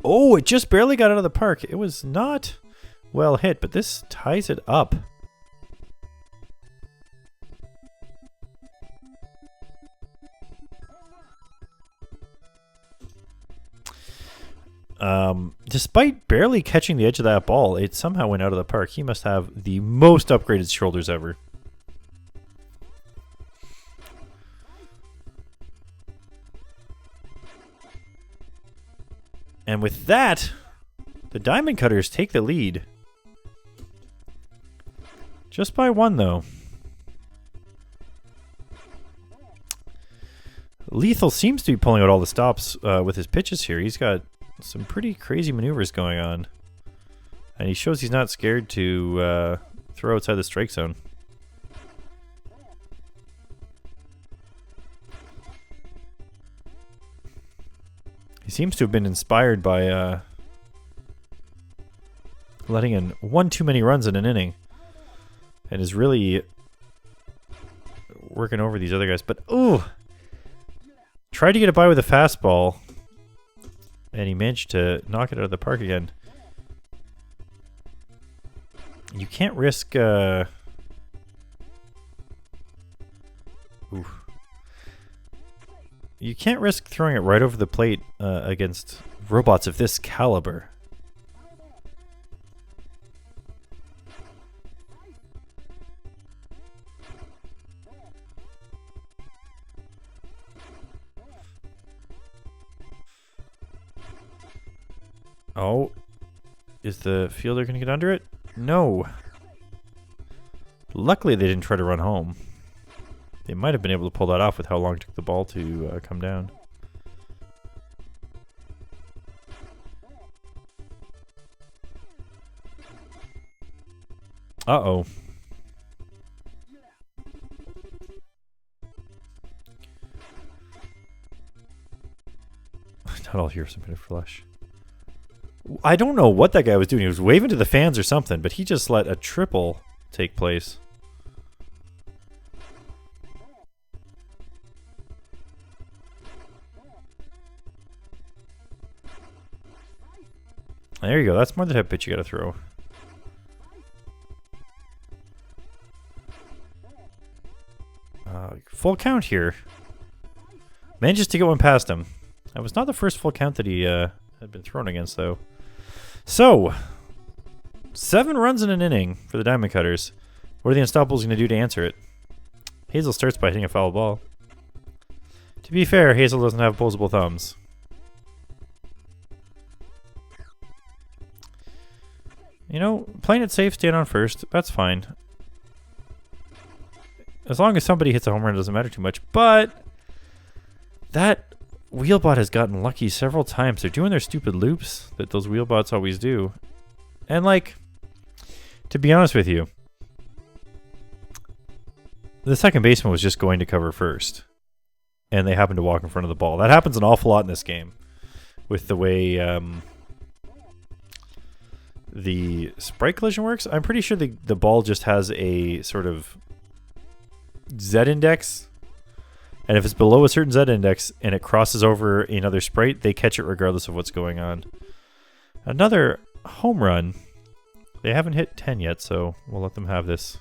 Oh, it just barely got out of the park. It was not well hit, but this ties it up. Despite barely catching the edge of that ball, it somehow went out of the park. He must have the most upgraded shoulders ever. And with that, the Diamond Cutters take the lead. Just by one, though. Lethal seems to be pulling out all the stops with his pitches here. He's got some pretty crazy maneuvers going on. And he shows he's not scared to throw outside the strike zone. He seems to have been inspired by letting in one too many runs in an inning. And is really working over these other guys. But, ooh! Tried to get it by with a fastball. And he managed to knock it out of the park again. You can't risk... Ooh. You can't risk throwing it right over the plate against robots of this caliber. Oh, is the fielder going to get under it? No. Luckily, they didn't try to run home. They might have been able to pull that off with how long it took the ball to come down. Uh-oh. Not all here, some kind of flush. I don't know what that guy was doing. He was waving to the fans or something, but he just let a triple take place. There you go. That's more the type of pitch you gotta throw. Full count here. Manages to get one past him. That was not the first full count that he had been thrown against, though. So, 7 runs in an inning for the Diamond Cutters. What are the Unstoppables going to do to answer it? Hazel starts by hitting a foul ball. To be fair, Hazel doesn't have opposable thumbs. You know, playing it safe, staying on first, that's fine. As long as somebody hits a home run, it doesn't matter too much. But that Wheelbot has gotten lucky several times. They're doing their stupid loops that those Wheelbots always do. And, like, to be honest with you, the second baseman was just going to cover first. And they happened to walk in front of the ball. That happens an awful lot in this game. With the way the sprite collision works. I'm pretty sure the ball just has a sort of Z-index. And if it's below a certain Z-index and it crosses over another sprite, they catch it regardless of what's going on. Another home run. They haven't hit 10 yet, so we'll let them have this.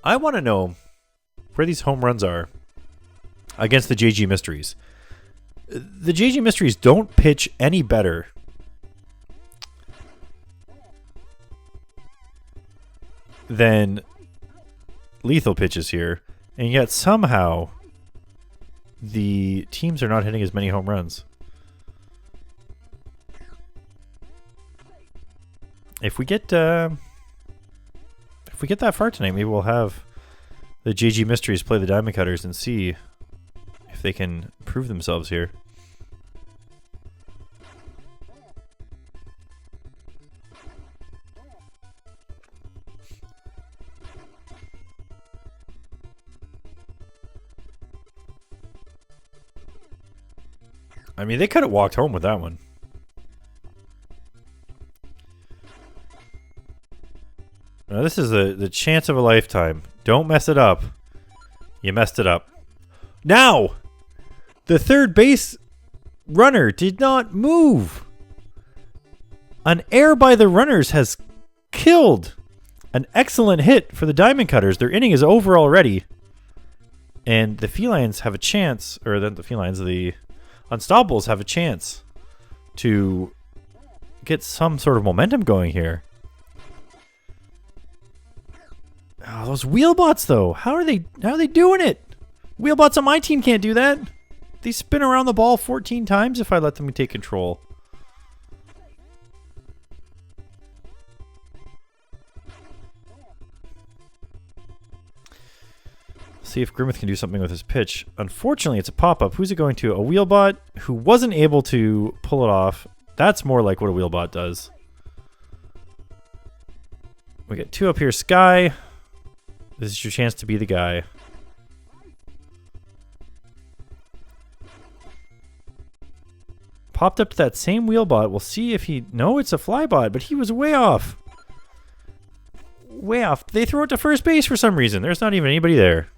I want to know where these home runs are against the JG Mysteries. The JG Mysteries don't pitch any better than Lethal pitches here, and yet somehow the teams are not hitting as many home runs. If we get if we get that far tonight, maybe we'll have the JG Mysteries play the Diamond Cutters and see if they can prove themselves here. I mean, they could have walked home with that one. Now, this is the chance of a lifetime. Don't mess it up. You messed it up. Now, the third base runner did not move. An error by the runners has killed an excellent hit for the Diamond Cutters. Their inning is over already. And the felines have a chance, or the felines, the Unstoppables have a chance to get some sort of momentum going here. Oh, those wheelbots though, how are they doing it? Wheelbots on my team can't do that. They spin around the ball 14 times if I let them take control. See if Grimmeth can do something with his pitch. Unfortunately, it's a pop-up. Who's it going to? A wheelbot who wasn't able to pull it off. That's more like what a wheelbot does. We get 2 up here. Sky. This is your chance to be the guy. Popped up to that same wheelbot. We'll see if he... No, it's a flybot, but he was way off. Way off. They throw it to first base for some reason. There's not even anybody there.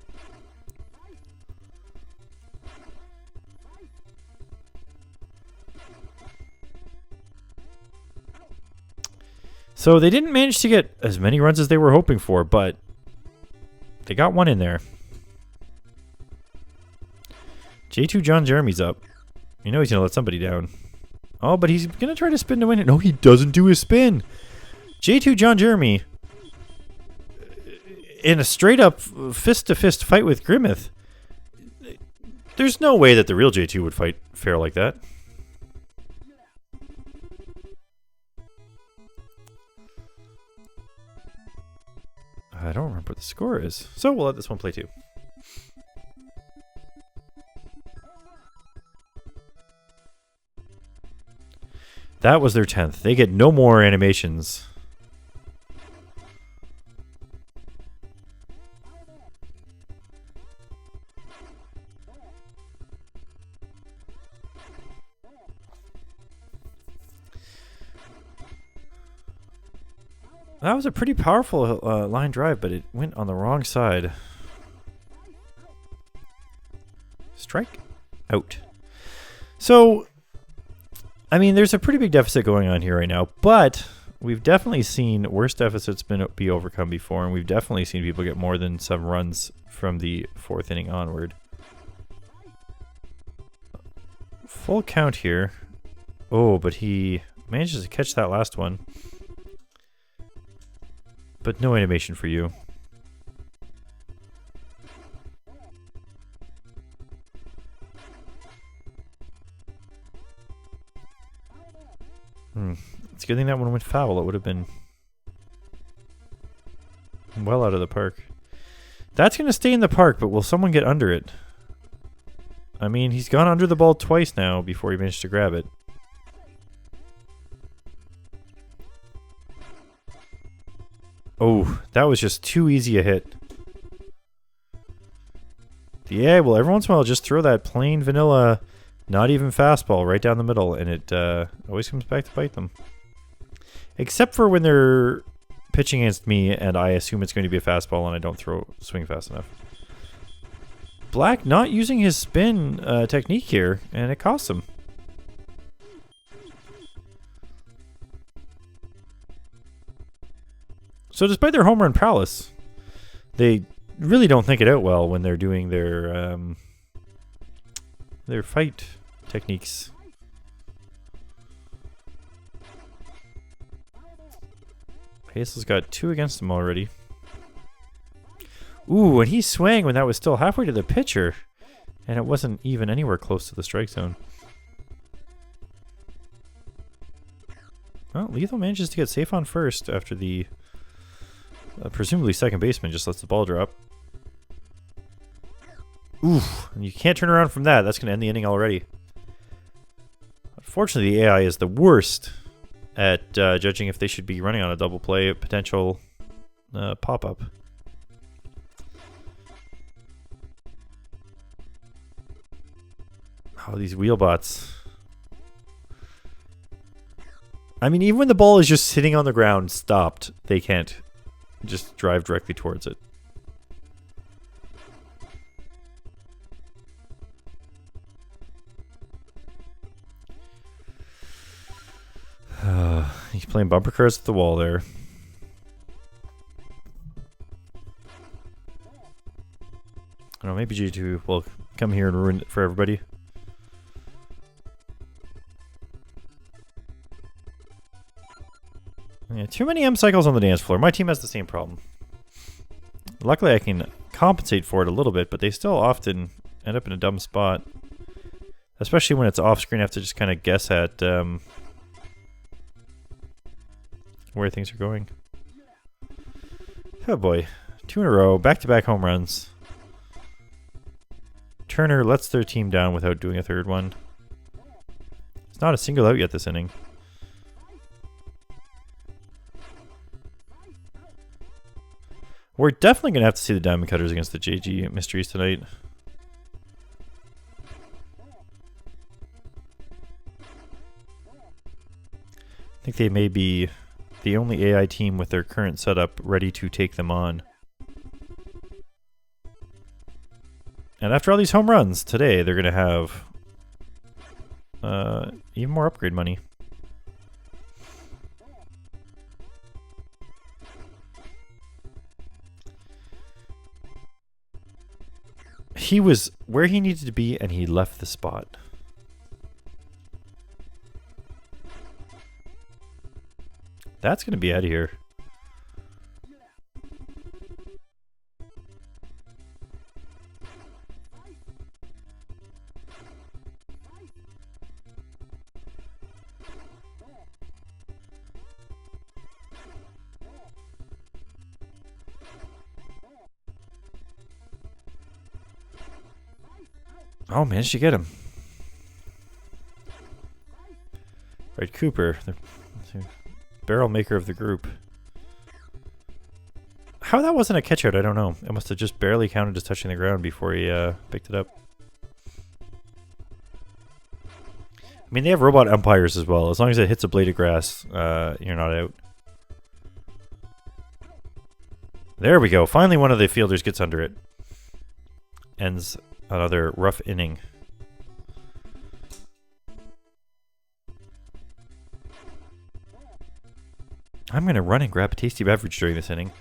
So they didn't manage to get as many runs as they were hoping for, but they got one in there. J2 John Jeremy's up. You know he's going to let somebody down. Oh, but he's going to try to spin to win it. No, he doesn't do his spin. J2 John Jeremy, in a straight-up fist-to-fist fight with Grimmeth, there's no way that the real J2 would fight fair like that. I don't remember what the score is, so we'll let this one play too. That was their 10th. They get no more animations. That was a pretty powerful line drive, but it went on the wrong side. Strike out. So, I mean, there's a pretty big deficit going on here right now, but we've definitely seen worse deficits be overcome before, and we've definitely seen people get more than 7 runs from the 4th inning onward. Full count here. Oh, but he manages to catch that last one. But no animation for you. It's a good thing that one went foul. It would have been well out of the park. That's going to stay in the park, but will someone get under it? I mean, he's gone under the ball twice now before he managed to grab it. Oh, that was just too easy a hit. Yeah, well, every once in a while, just throw that plain vanilla, not even fastball right down the middle, and it always comes back to bite them. Except for when they're pitching against me, and I assume it's going to be a fastball, and I don't swing fast enough. Black not using his spin technique here, and it costs him. So despite their home run prowess, they really don't think it out well when they're doing their fight techniques. Hazel's got 2 against him already. Ooh, and he swang when that was still halfway to the pitcher, and it wasn't even anywhere close to the strike zone. Well, Lethal manages to get safe on first after the presumably second baseman just lets the ball drop. Oof. And you can't turn around from that. That's going to end the inning already. Unfortunately, the AI is the worst at judging if they should be running on a double play potential pop-up. Oh, these wheel bots. I mean, even when the ball is just sitting on the ground, stopped, they can't just drive directly towards it. He's playing bumper cars at the wall there. I don't know, maybe G2 will come here and ruin it for everybody. Yeah, too many M cycles on the dance floor. My team has the same problem. Luckily, I can compensate for it a little bit, but they still often end up in a dumb spot. Especially when it's off screen, I have to just kind of guess at where things are going. Oh boy. 2 in a row, back-to-back home runs. Turner lets their team down without doing a third one. It's not a single out yet this inning. We're definitely going to have to see the Diamond Cutters against the JG Mysteries tonight. I think they may be the only AI team with their current setup ready to take them on. And after all these home runs today, they're going to have even more upgrade money. He was where he needed to be, and he left the spot. That's going to be out of here. Oh, managed to get him. Right, Cooper, the barrel maker of the group. How that wasn't a catch out, I don't know. It must have just barely counted as touching the ground before he picked it up. I mean, they have robot umpires as well. As long as it hits a blade of grass, you're not out. There we go. Finally, one of the fielders gets under it. Ends another rough inning. I'm going to run and grab a tasty beverage during this inning.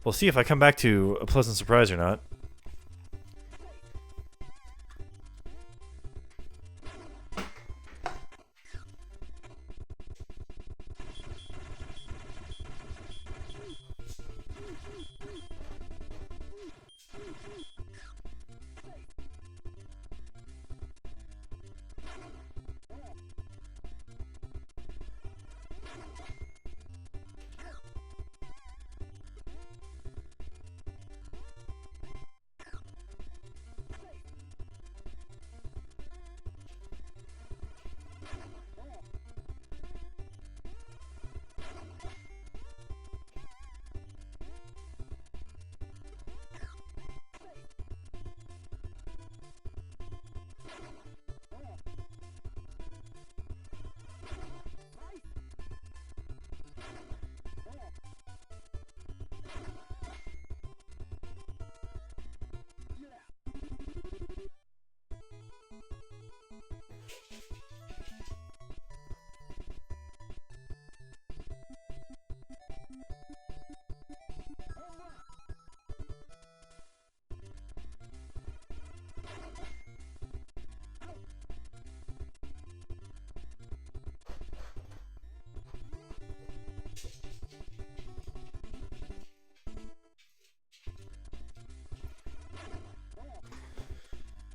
We'll see if I come back to a pleasant surprise or not.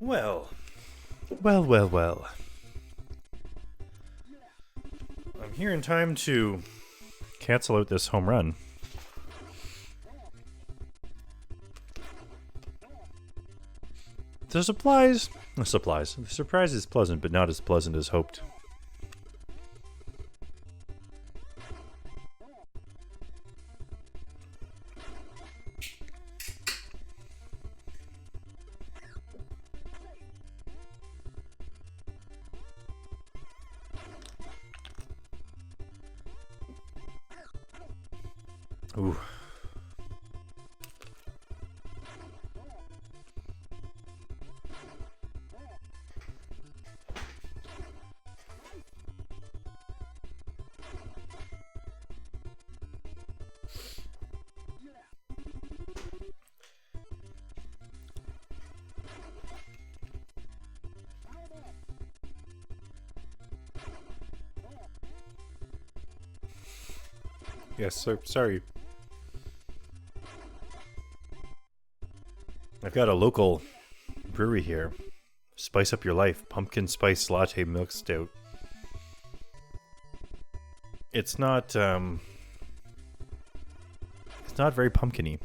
Well. I'm here in time to cancel out this home run. The supplies. The surprise is pleasant, but not as pleasant as hoped. Ooh. Yes, so sorry. I've got a local brewery here. Spice up your life. Pumpkin spice latte milk stout. It's not very pumpkin-y.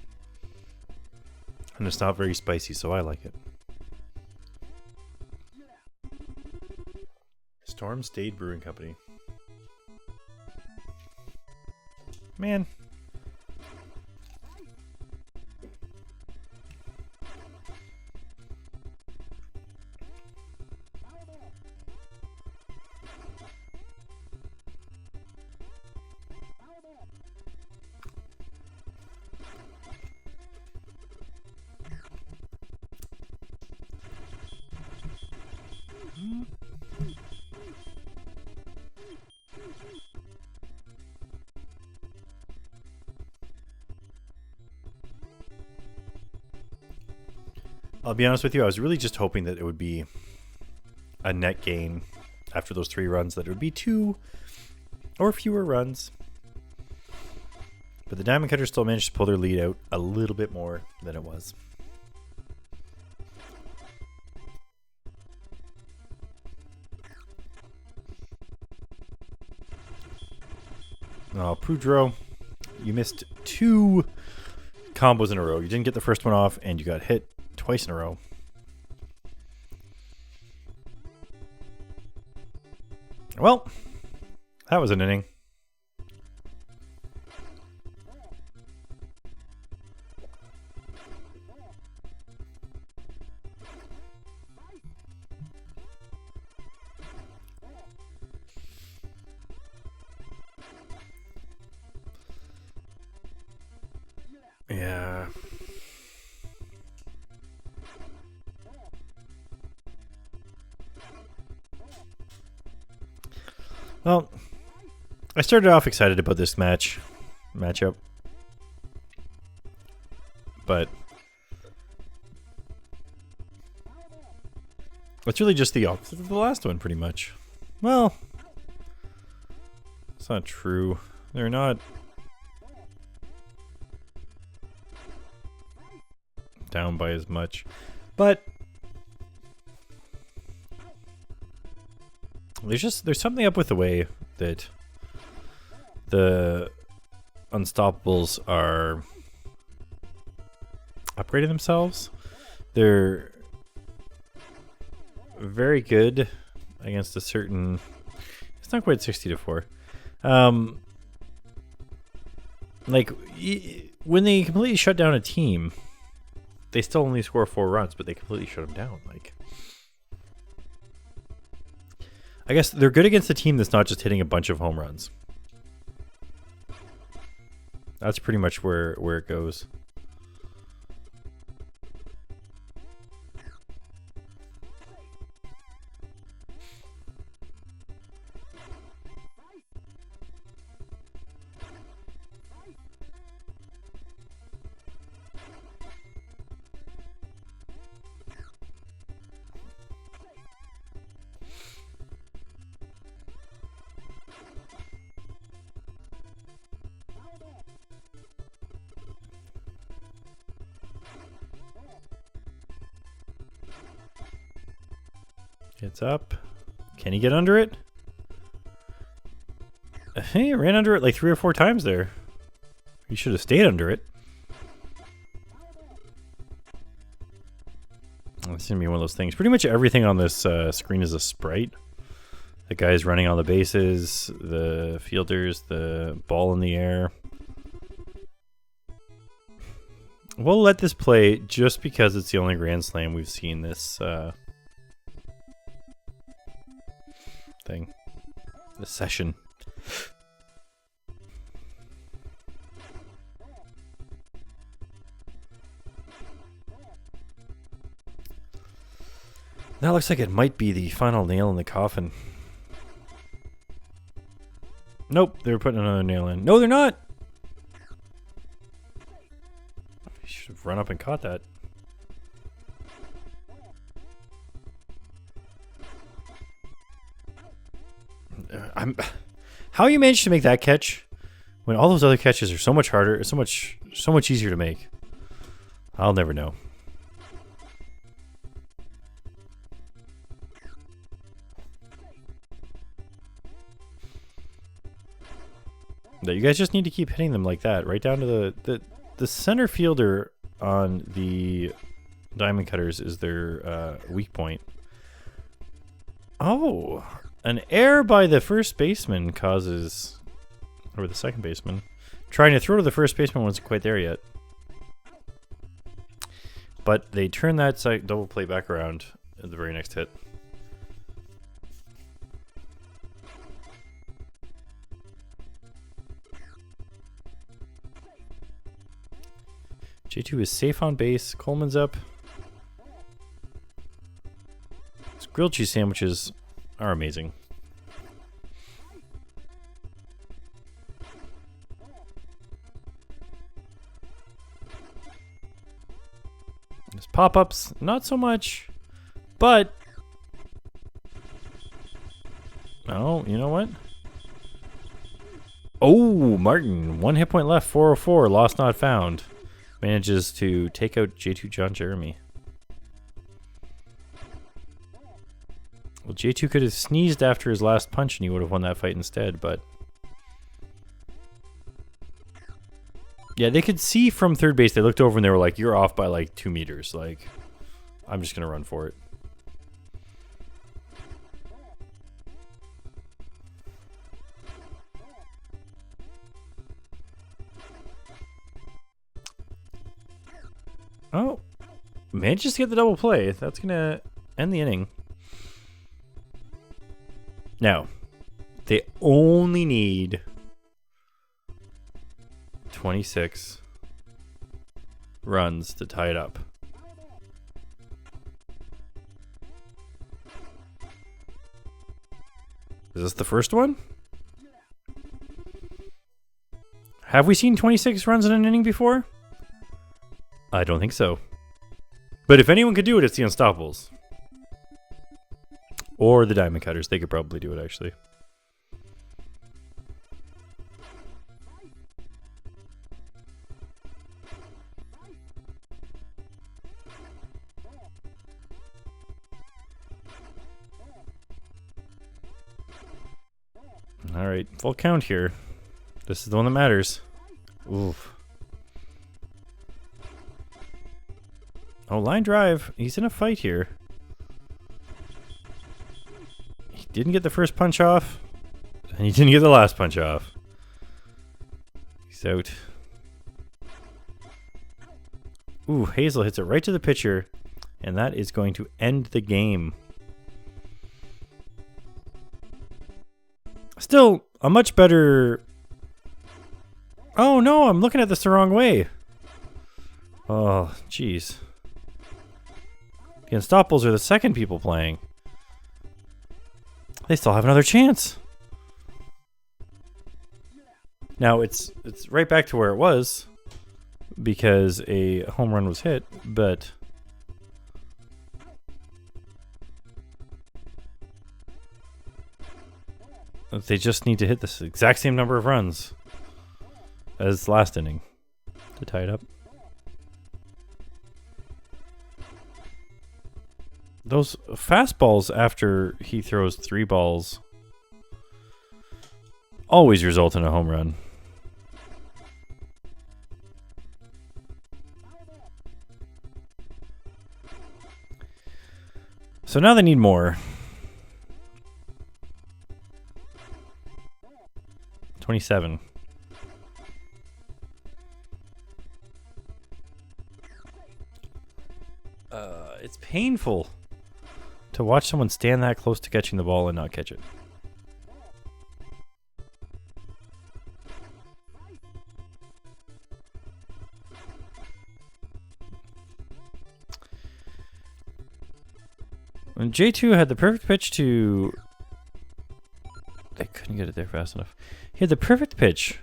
And it's not very spicy, so I like it. Storm Stade Brewing Company. Man. I'll be honest with you, I was really just hoping that it would be a net gain after those 3 runs, that it would be 2 or fewer runs. But the Diamond Cutters still managed to pull their lead out a little bit more than it was. Oh, Prudro, you missed 2 combos in a row. You didn't get the first one off, and you got hit twice in a row. Well, that was an inning. Yeah. Well, I started off excited about this matchup, but it's really just the opposite of the last one, pretty much. Well, it's not true. They're not down by as much, but there's something up with the way that the Unstoppables are upgrading themselves. They're very good against a certain... It's not quite 60-4. Like, when they completely shut down a team, they still only score 4 runs, but they completely shut them down. Like, I guess they're good against a team that's not just hitting a bunch of home runs. That's pretty much where it goes. It's up. Can he get under it? He ran under it like 3 or 4 times there. He should have stayed under it. It's gonna be one of those things. Pretty much everything on this screen is a sprite. The guys running on the bases, the fielders, the ball in the air. We'll let this play just because it's the only Grand Slam we've seen this thing. This session. That looks like it might be the final nail in the coffin. Nope, they're putting another nail in. No, they're not! You should have run up and caught that. How you managed to make that catch when all those other catches are so much harder, so much easier to make? I'll never know. You guys just need to keep hitting them like that, right down to the center fielder on the diamond cutters is their weak point. Oh, an error by the first baseman causes, or the second baseman, trying to throw to the first baseman wasn't quite there yet. But they turn that double play back around at the very next hit. J2 is safe on base. Coleman's up. These grilled cheese sandwiches are amazing. There's pop-ups, not so much, but oh, you know what? Oh, Martin, 1 hit point left, 404, lost not found. Manages to take out J2 John Jeremy. Well, J2 could have sneezed after his last punch and he would have won that fight instead, but... yeah, they could see from third base. They looked over and they were like, you're off by like 2 meters. Like, I'm just going to run for it. Oh, manages to get the double play. That's going to end the inning. Now, they only need 26 runs to tie it up. Is this the first one? Have we seen 26 runs in an inning before? I don't think so. But if anyone could do it, it's the Unstoppables. Or the Diamond Cutters. They could probably do it, actually. Alright, full count here. This is the one that matters. Oof. Oh, line drive. He's in a fight here. He didn't get the first punch off. And he didn't get the last punch off. He's out. Ooh, Hazel hits it right to the pitcher. And that is going to end the game. Still, a much better... Oh no, I'm looking at this the wrong way. Oh, jeez. The Unstoppables are the second people playing. They still have another chance. Now, it's right back to where it was because a home run was hit, but... they just need to hit this exact same number of runs as last inning to tie it up. Those fastballs after he throws 3 balls always result in a home run. So now they need more. 27. It's painful to watch someone stand that close to catching the ball and not catch it. When J2 had the perfect pitch to... They couldn't get it there fast enough. He had the perfect pitch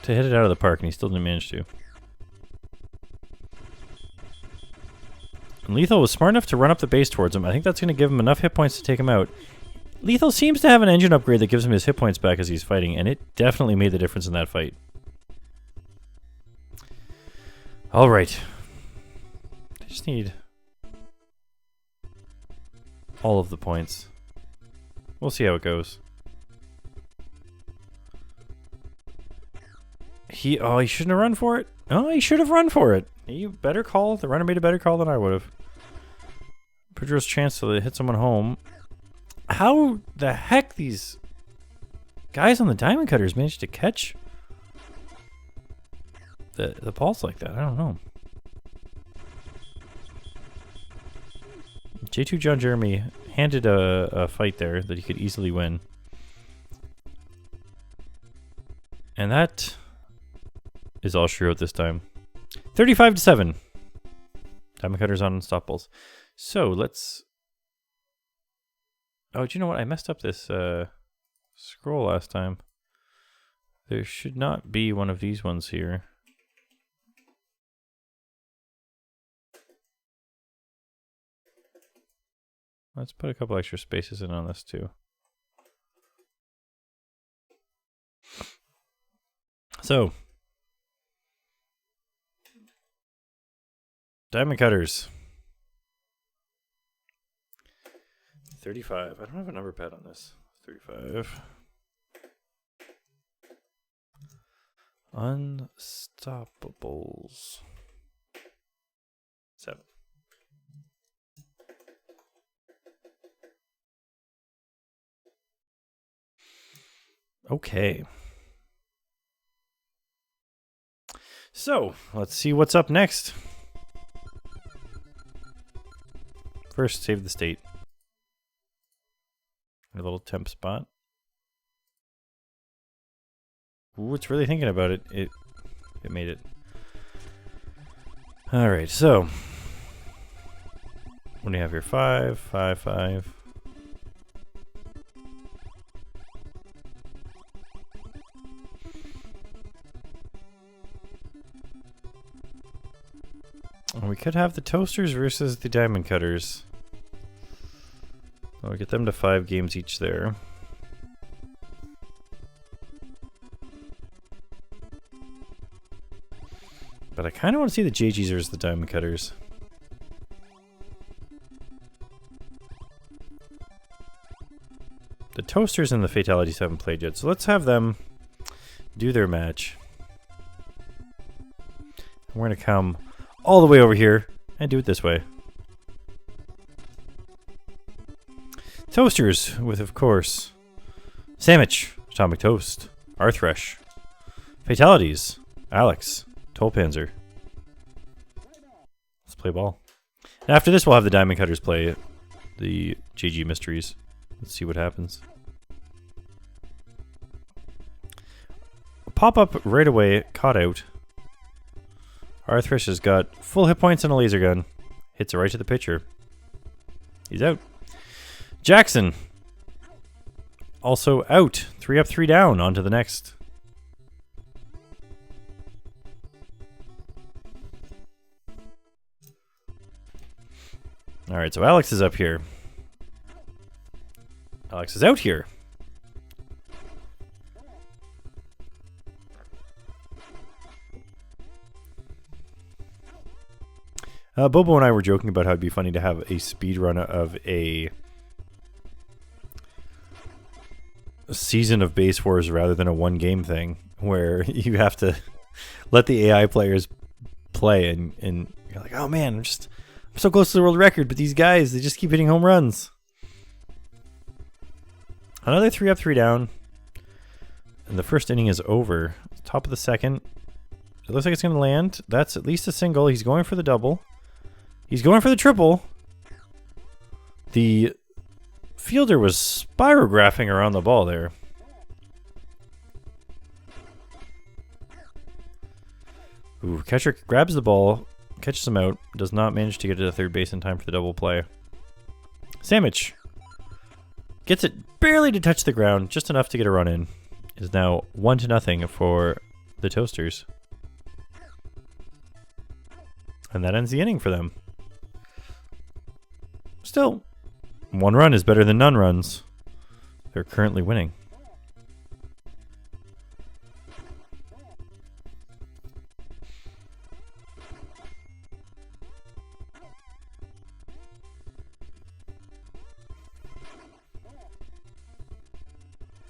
to hit it out of the park, and he still didn't manage to. And Lethal was smart enough to run up the base towards him. I think that's going to give him enough hit points to take him out. Lethal seems to have an engine upgrade that gives him his hit points back as he's fighting, and it definitely made the difference in that fight. Alright. I just need all of the points. We'll see how it goes. He shouldn't have run for it. Oh, he should have run for it. You better call. The runner made a better call than I would have. Pedro's chance to hit someone home. How the heck these guys on the diamond cutters managed to catch the balls like that? I don't know. J2 John Jeremy handed a fight there that he could easily win. And that is all she wrote this time. 35-7. Diamond cutters on unstoppables. So let's... Oh, do you know what? I messed up this scroll last time. There should not be one of these ones here. Let's put a couple extra spaces in on this too. So, diamond cutters. 35. I don't have a number pad on this. 35. Unstoppables. 7. Okay. So, let's see what's up next. First, save the state. A little temp spot. Ooh, it's really thinking about it. It made it. Alright, so. What do you have here? 5, 5, 5. We could have the toasters versus the diamond cutters. We'll get them to 5 games each there. But I kind of want to see the JGs versus the diamond cutters. The toasters and the fatalities haven't played yet, so let's have them do their match. We're going to come all the way over here and do it this way. Toasters with, of course, Sandwich, Atomic Toast, Arthresh, Fatalities, Alex, Tollpanzer. Let's play ball. And after this, we'll have the Diamond Cutters play the GG Mysteries. Let's see what happens. Pop up right away, caught out. Arthresh has got full hit points and a laser gun. Hits it right to the pitcher. He's out. Jackson. Also out. 3 up, 3 down. On to the next. Alright, so Alex is up here. Alex is out here. Bobo and I were joking about how it'd be funny to have a speed run of a season of Base Wars rather than a one-game thing, where you have to let the AI players play and You're like, oh man, I'm so close to the world record, but these guys, they just keep hitting home runs. Another 3 up, 3 down. And the first inning is over. Top of the second. It looks like it's going to land. That's at least a single. He's going for the double. He's going for the triple. The fielder was spirographing around the ball there. Ooh, catcher grabs the ball, catches him out, does not manage to get to the third base in time for the double play. Sandwich gets it barely to touch the ground, just enough to get a run in. It is now 1-0 for the Toasters. And that ends the inning for them. Still, 1 run is better than none runs. They're currently winning.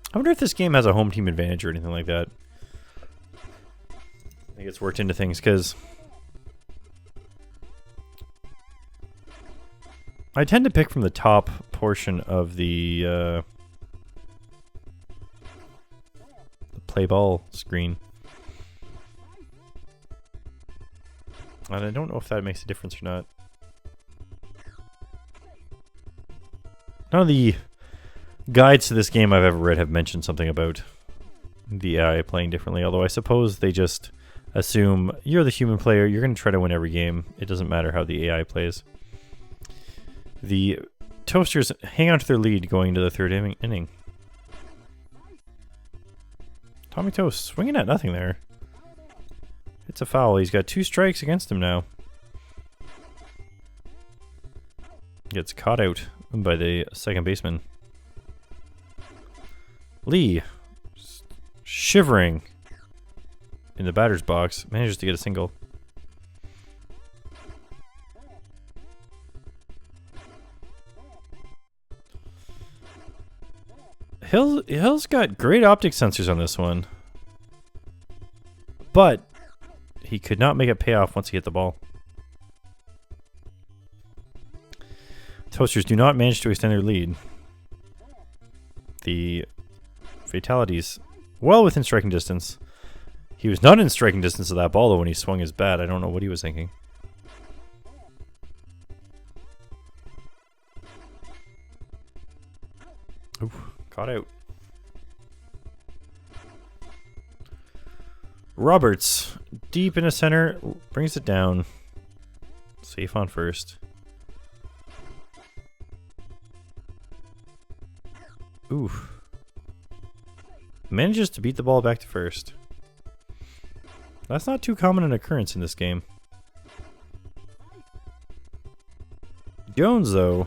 I wonder if this game has a home team advantage or anything like that. I think it's worked into things because I tend to pick from the top portion of the play ball screen. And I don't know if that makes a difference or not. None of the guides to this game I've ever read have mentioned something about the AI playing differently, although I suppose they just assume you're the human player, you're going to try to win every game. It doesn't matter how the AI plays. The Toasters hang on to their lead going into the third inning. Tommy Toast swinging at nothing there. It's a foul. He's got 2 strikes against him now. Gets caught out by the second baseman. Lee, shivering in the batter's box, manages to get a single. Hill's got great optic sensors on this one, but he could not make it pay off once he hit the ball. Toasters do not manage to extend their lead. The fatalities well within striking distance. He was not in striking distance of that ball though when he swung his bat. I don't know what he was thinking. Ooh, caught out. Roberts, deep in the center, brings it down. Safe on first. Ooh. Manages to beat the ball back to first. That's not too common an occurrence in this game. Jones, though,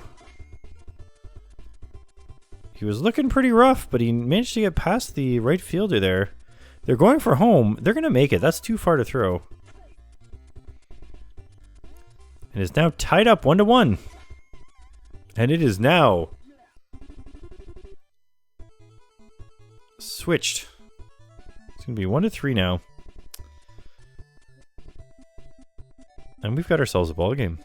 he was looking pretty rough, but he managed to get past the right fielder there. They're going for home. They're going to make it. That's too far to throw. And it's now tied up 1-1. And it is now switched. It's going to be 1-3 now. And we've got ourselves a ball game.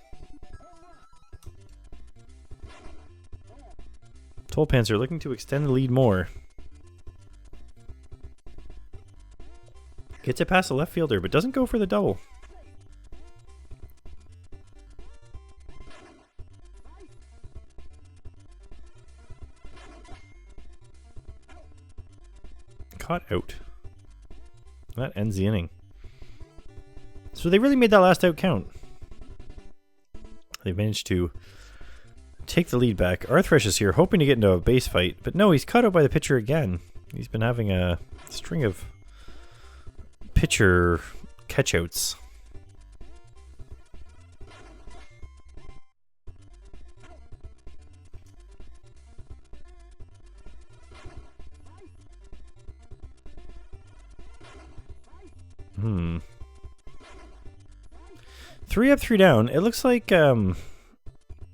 Tulpans are looking to extend the lead more. Gets it past the left fielder, but doesn't go for the double. Caught out. That ends the inning. So they really made that last out count. They managed to take the lead back. Arthresh is here, hoping to get into a base fight, but no, he's caught out by the pitcher again. He's been having a string of pitcher catchouts. Three up, 3 down. It looks like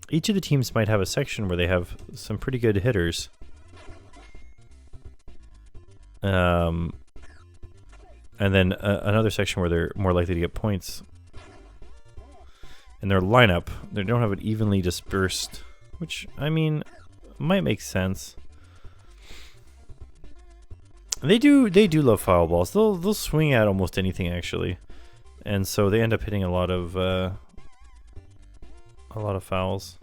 each of the teams might have a section where they have some pretty good hitters. And then another section where they're more likely to get points. And their lineup, they don't have it evenly dispersed, which, I mean, might make sense. They do love foul balls. They'll swing at almost anything actually, and so they end up hitting a lot of fouls.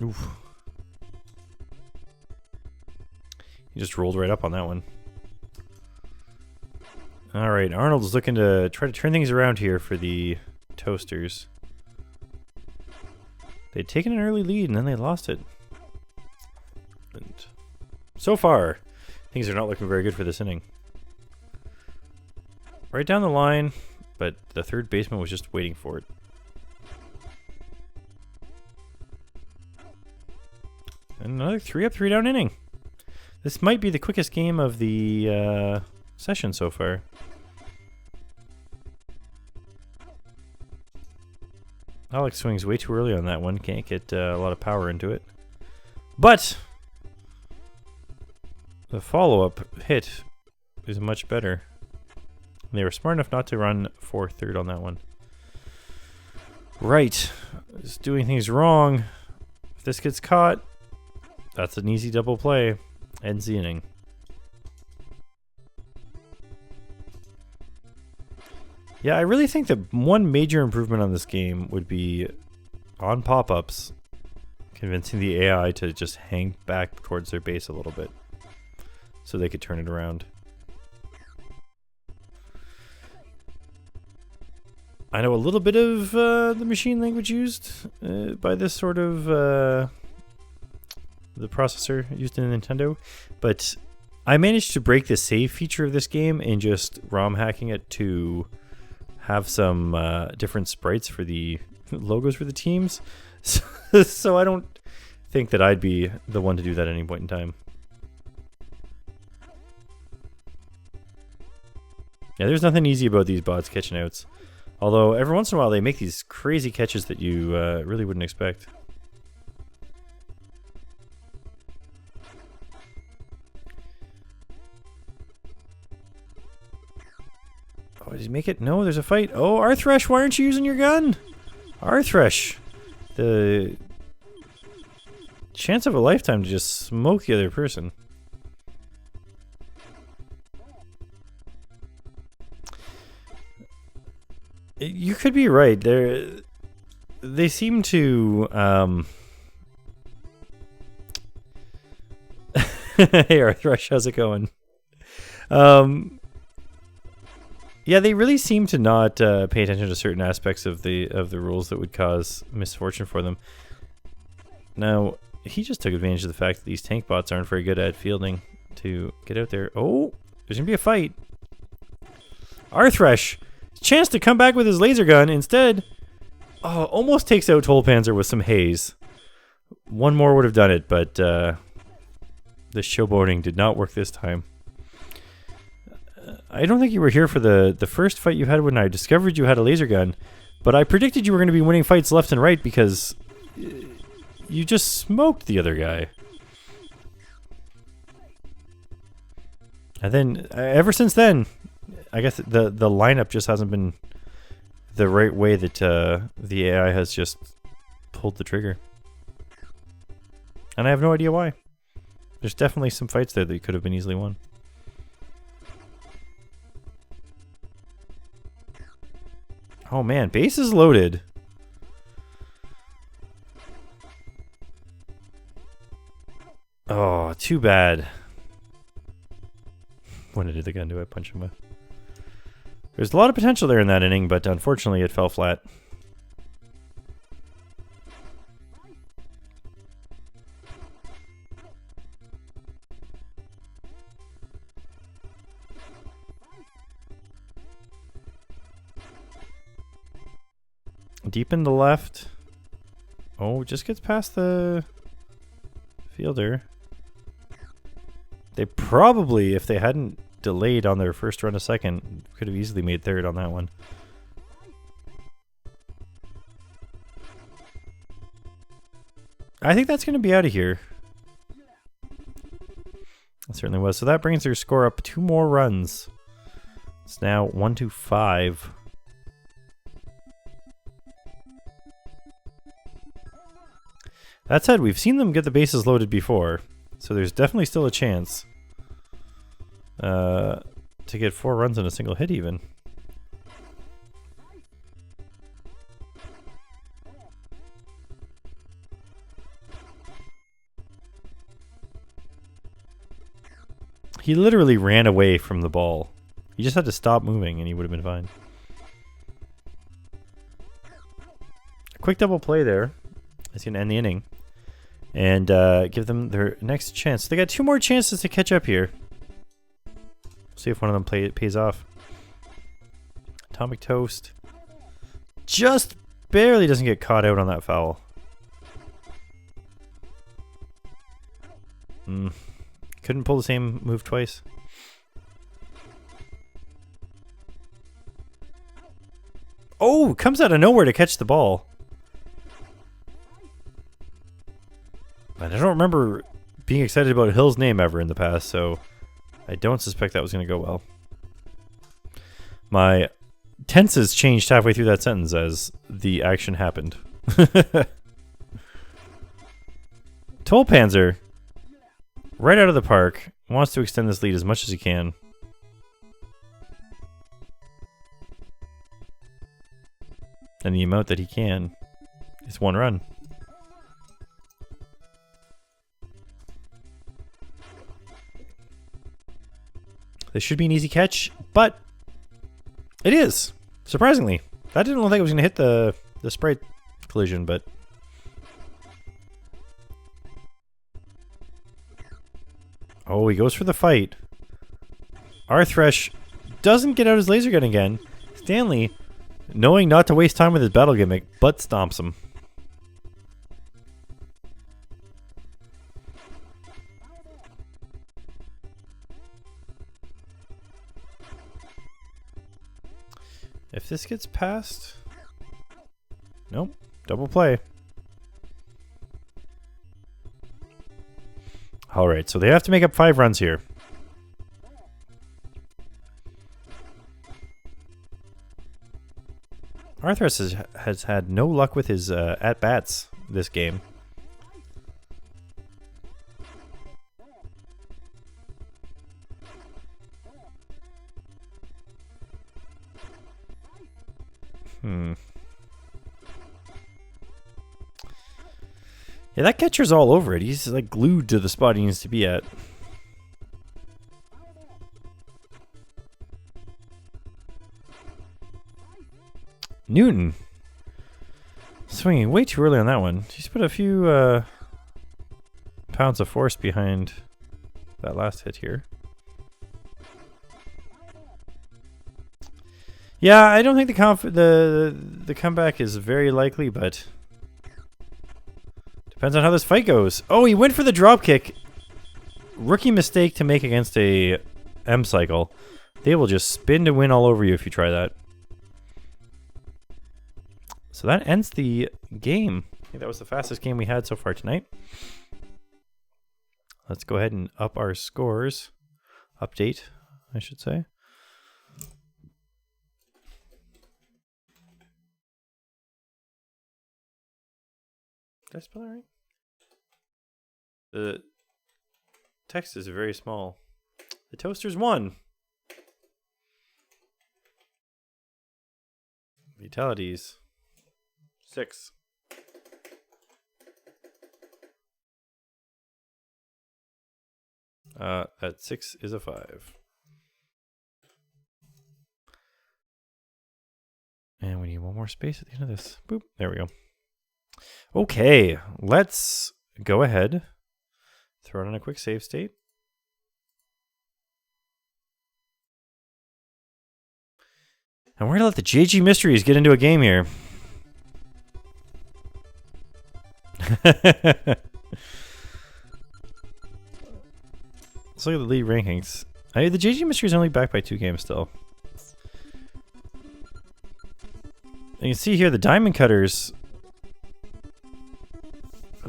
Oof. He just rolled right up on that one. All right, Arnold's looking to try to turn things around here for the Toasters. They'd taken an early lead and then they lost it. And so far, things are not looking very good for this inning. Right down the line, but the third baseman was just waiting for it. And another 3-up, 3-down inning. This might be the quickest game of the session so far. Alex swings way too early on that one. Can't get a lot of power into it. But the follow-up hit is much better. They were smart enough not to run for third on that one. Right. Just doing things wrong. If this gets caught, that's an easy double play. Ends the inning. Yeah, I really think that one major improvement on this game would be on pop-ups, convincing the AI to just hang back towards their base a little bit so they could turn it around. I know a little bit of the machine language used by this sort of the processor used in Nintendo, but I managed to break the save feature of this game and just ROM hacking it to have some different sprites for the logos for the teams. So I don't think that I'd be the one to do that at any point in time. Yeah, there's nothing easy about these bots catching outs. Although every once in a while they make these crazy catches that you really wouldn't expect. Oh, did he make it? No, there's a fight. Oh, Arthresh, why aren't you using your gun? Arthresh. The chance of a lifetime to just smoke the other person. You could be right. They seem to Hey Arthresh, how's it going? Yeah, they really seem to not pay attention to certain aspects of the rules that would cause misfortune for them. Now, he just took advantage of the fact that these tank bots aren't very good at fielding to get out there. Oh, there's gonna be a fight. Arthresh, chance to come back with his laser gun. Instead, almost takes out Tolpanzer with some haze. One more would have done it, but the showboating did not work this time. I don't think you were here for the first fight you had when I discovered you had a laser gun, but I predicted you were going to be winning fights left and right because you just smoked the other guy. And then, ever since then, I guess the lineup just hasn't been the right way that the AI has just pulled the trigger. And I have no idea why. There's definitely some fights there that could have been easily won. Oh man, base is loaded. Oh, too bad. When did the gun do? I punch him with? There's a lot of potential there in that inning, but unfortunately it fell flat. Deep in the left. Oh, just gets past the fielder. They probably, if they hadn't delayed on their first run a second, could have easily made third on that one. I think that's going to be out of here. It certainly was. So that brings their score up 2 more runs. It's now 1-5. That said, we've seen them get the bases loaded before, so there's definitely still a chance to get 4 runs in a single hit even. He literally ran away from the ball. He just had to stop moving and he would have been fine. A quick double play there. It's going to end the inning. And give them their next chance. They got 2 more chances to catch up here. See if one of them pays off. Atomic Toast. Just barely doesn't get caught out on that foul. Couldn't pull the same move twice. Oh, comes out of nowhere to catch the ball. And I don't remember being excited about Hill's name ever in the past, so I don't suspect that was going to go well. My tenses changed halfway through that sentence as the action happened. Tolpanzer, right out of the park, wants to extend this lead as much as he can. And the amount that he can is 1 run. This should be an easy catch, but it is, surprisingly. I didn't think it was going to hit the sprite collision, but... Oh, he goes for the fight. Arthresh doesn't get out his laser gun again. Stanley, knowing not to waste time with his battle gimmick, butt stomps him. If this gets past... Nope. Double play. Alright, so they have to make up 5 runs here. Arthurs has had no luck with his at-bats this game. Yeah, that catcher's all over it. He's like glued to the spot he needs to be at. Newton. Swinging way too early on that one. He's put a few pounds of force behind that last hit here. Yeah, I don't think the comeback is very likely, but depends on how this fight goes. Oh, he went for the drop kick. Rookie mistake to make against a M cycle. They will just spin to win all over you if you try that. So that ends the game. I think that was the fastest game we had so far tonight. Let's go ahead and up our scores. Update, I should say. Did I spell that right? The text is very small. The Toasters won. Vitalities 6. That 6 is a 5. And we need one more space at the end of this. Boop. There we go. Okay, let's go ahead. Throw it on a quick save state. And we're going to let the JG Mysteries get into a game here. Let's look at the league rankings. The JG Mysteries are only back by 2 games still. You can see here the Diamond Cutters,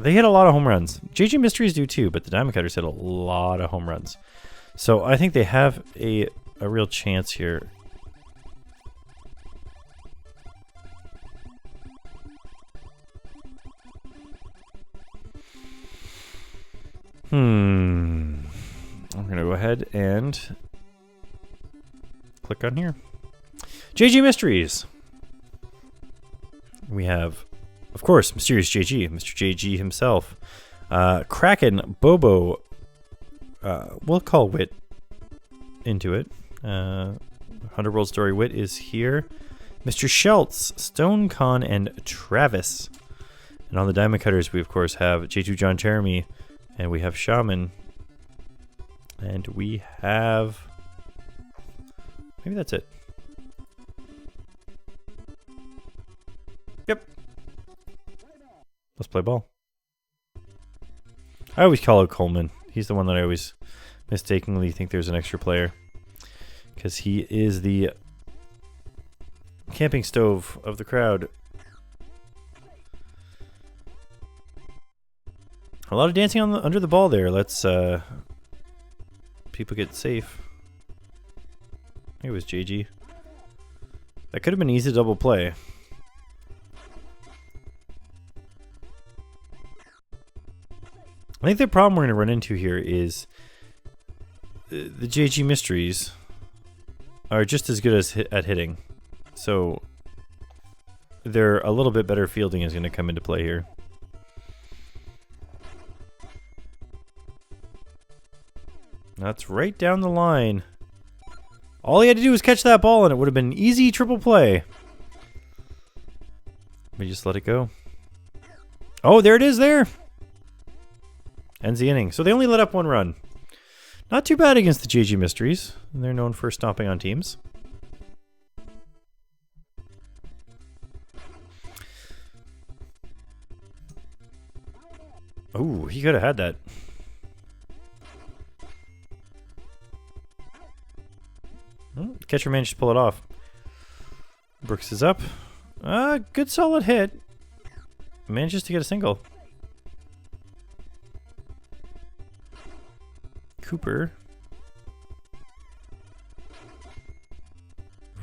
They hit a lot of home runs. JG Mysteries do too, but the Diamond Cutters hit a lot of home runs. So I think they have a real chance here. I'm going to go ahead and click on here. JG Mysteries. We have, of course, Mysterious JG, Mr. JG himself. Kraken, Bobo, we'll call Wit into it. 100 World Story Wit is here. Mr. Schultz, Stone Con, and Travis. And on the Diamond Cutters, we of course have J2 John Jeremy, and we have Shaman. And we have... maybe that's it. Yep. Let's play ball. I always call out Coleman. He's the one that I always mistakenly think there's an extra player. Because he is the camping stove of the crowd. A lot of dancing on under the ball there. Let's people get safe. It was JG. That could have been easy double play. I think the problem we're going to run into here is the JG Mysteries are just as good as at hitting. So they're a little bit better fielding is going to come into play here. That's right down the line. All he had to do was catch that ball and it would have been an easy triple play. We just let it go. Oh, there it is there. Ends the inning. So they only let up one run. Not too bad against the JG Mysteries. They're known for stomping on teams. Oh, he could have had that. Catcher managed to pull it off. Brooks is up. Good solid hit. Manages to get a single. Cooper.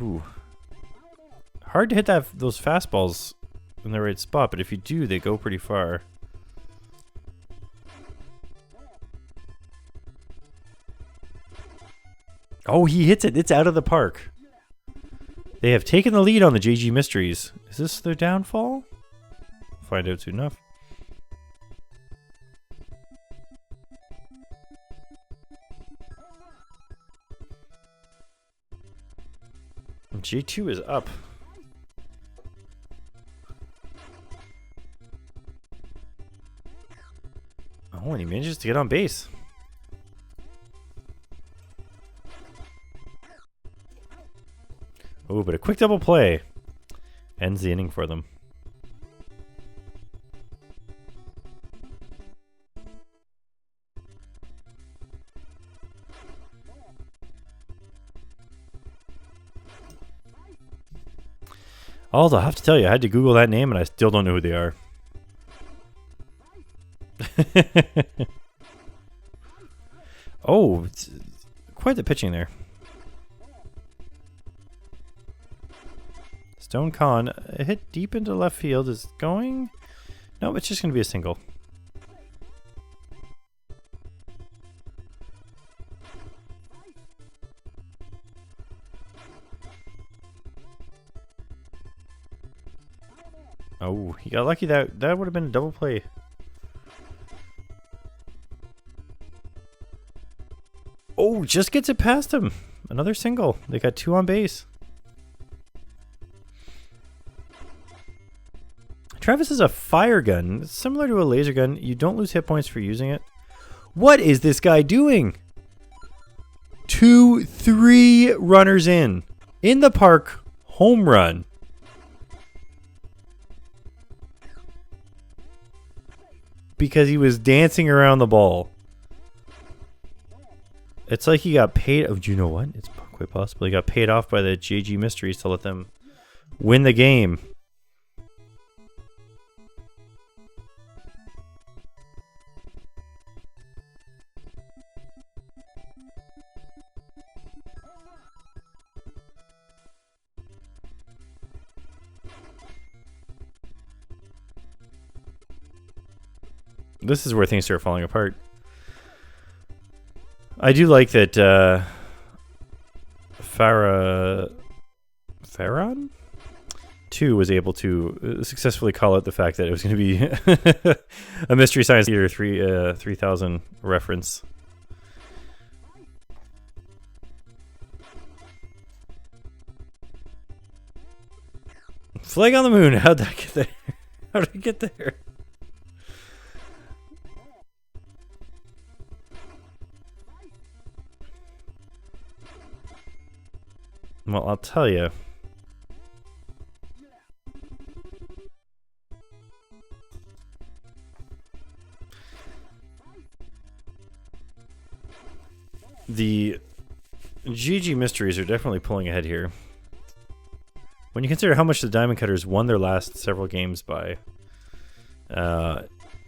Ooh. Hard to hit those fastballs in the right spot, but if you do, they go pretty far. Oh, he hits it. It's out of the park. They have taken the lead on the JG Mysteries. Is this their downfall? Find out soon enough. J2 is up. Oh, and he manages to get on base. Oh, but a quick double play ends the inning for them. Also, I have to tell you, I had to Google that name and I still don't know who they are. Oh, it's quite the pitching there. Stone Con, a hit deep into left field is going. No, it's just going to be a single. Oh, he got lucky. That would have been a double play. Oh, just gets it past him. Another single. They got two on base. Travis is a fire gun. It's similar to a laser gun. You don't lose hit points for using it. What is this guy doing? 2-3 runners in the park. Home run. Because he was dancing around the ball. It's like he got paid. Oh, do you know what? It's quite possible he got paid off by the JG Mysteries to let them win the game. this is where things start falling apart. I do like that Farron 2 was able to successfully call out the fact that it was going to be a Mystery Science Theater 3000 reference. Flag on the moon. How'd that get there? How did it get there? Well, I'll tell you. The GG Mysteries are definitely pulling ahead here. When you consider how much the Diamond Cutters won their last several games by,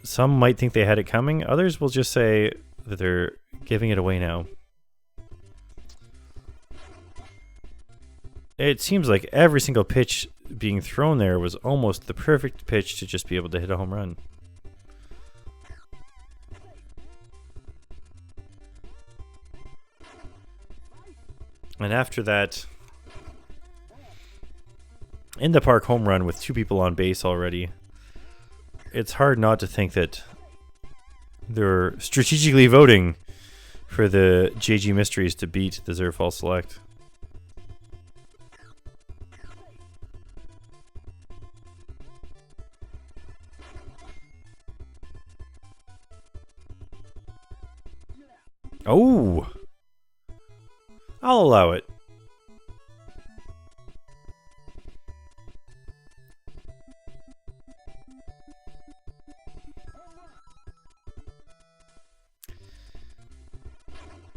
some might think they had it coming. Others will just say that they're giving it away now. It seems like every single pitch being thrown there was almost the perfect pitch to just be able to hit a home run. And after that, in the park home run with 2 people on base already, it's hard not to think that they're strategically voting for the JG Mysteries to beat the Zerfall Select. Oh! I'll allow it.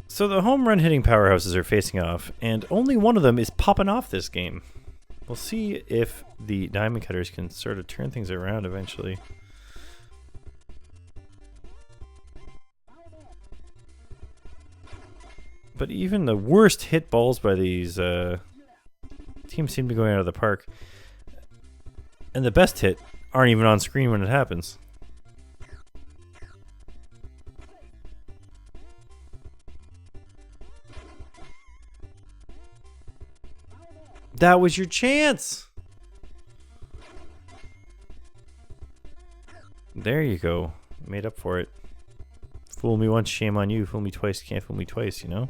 So the home run hitting powerhouses are facing off, and only one of them is popping off this game. We'll see if the Diamond Cutters can sort of turn things around eventually. But even the worst hit balls by these teams seem to be going out of the park. And the best hit aren't even on screen when it happens. That was your chance! There you go. Made up for it. Fool me once, shame on you. Fool me twice, can't fool me twice, you know?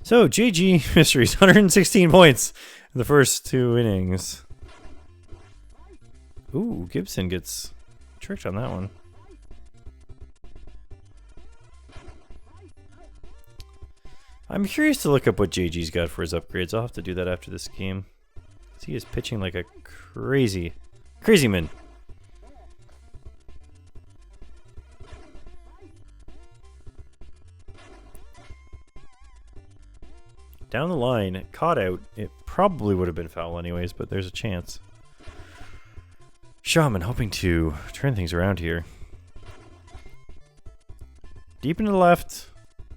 So, JG Mysteries, 116 points in the first 2 innings. Ooh, Gibson gets tricked on that one. I'm curious to look up what JG's got for his upgrades. I'll have to do that after this game. He is pitching like a crazy man. Down the line, caught out. It probably would have been foul anyways, but there's a chance. Shaman hoping to turn things around here. Deep into the left.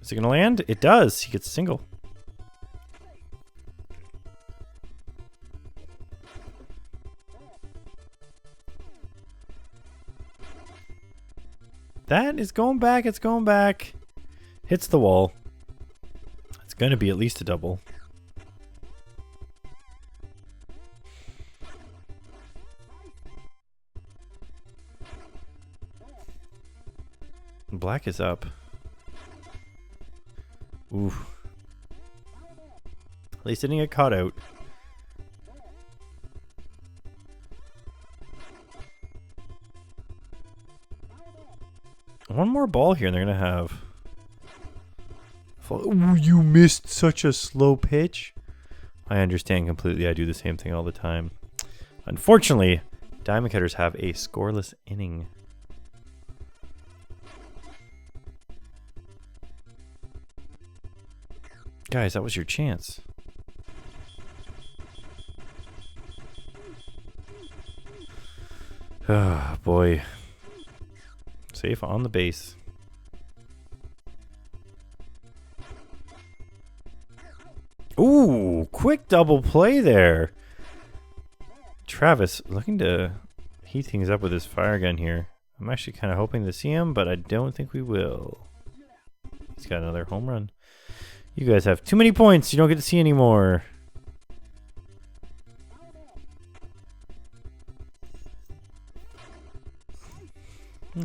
Is it going to land? It does. He gets a single. That is going back. It's going back. Hits the wall. It's going to be at least a double. Black is up. Ooh. At least didn't get caught out. One more ball here and they're going to have... Ooh, you missed such a slow pitch. I understand completely. I do the same thing all the time. Unfortunately, Diamond Cutters have a scoreless inning. Guys, that was your chance. Ah, boy. Safe on the base. Ooh, quick double play there. Travis looking to heat things up with his fire gun here. I'm actually kind of hoping to see him, but I don't think we will. He's got another home run. You guys have too many points. You don't get to see anymore.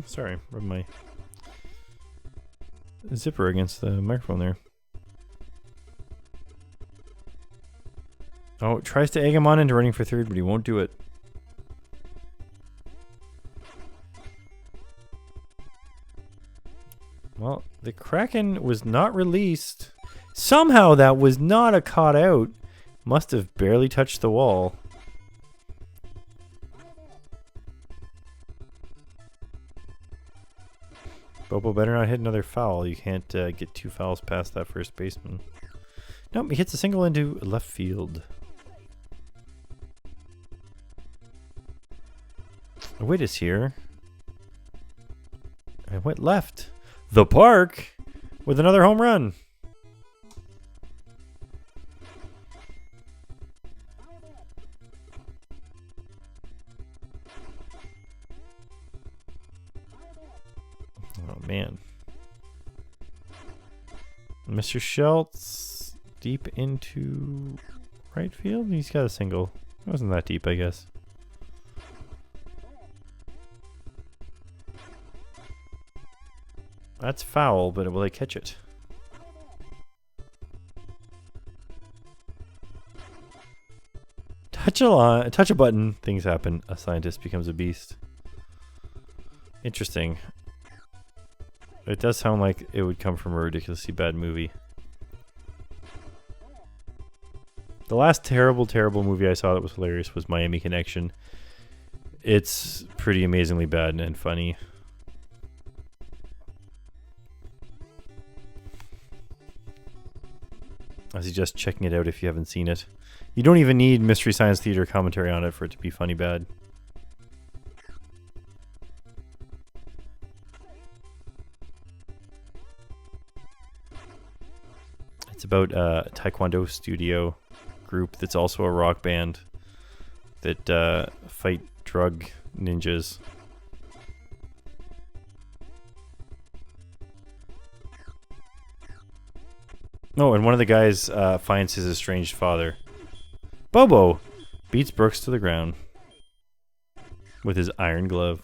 Sorry, rubbed my zipper against the microphone there. Oh, tries to egg him on into running for third, but he won't do it. Well, the Kraken was not released. Somehow that was not a caught out. Must have barely touched the wall. Bobo better not hit another foul. You can't get 2 fouls past that first baseman. Nope, he hits a single into left field. Witt is here. I went left. The park with another home run. Oh man. Mr. Schultz deep into right field. He's got a single. It wasn't that deep, I guess. That's foul, but will they catch it? Touch a button, things happen. A scientist becomes a beast. Interesting. It does sound like it would come from a ridiculously bad movie. The last terrible movie I saw that was hilarious was Miami Connection. It's pretty amazingly bad and funny. I suggest checking it out if you haven't seen it. You don't even need Mystery Science Theater commentary on it for it to be funny bad. It's about a Taekwondo studio group that's also a rock band that fight drug ninjas. Oh, and one of the guys finds his estranged father. Bobo beats Brooks to the ground with his iron glove.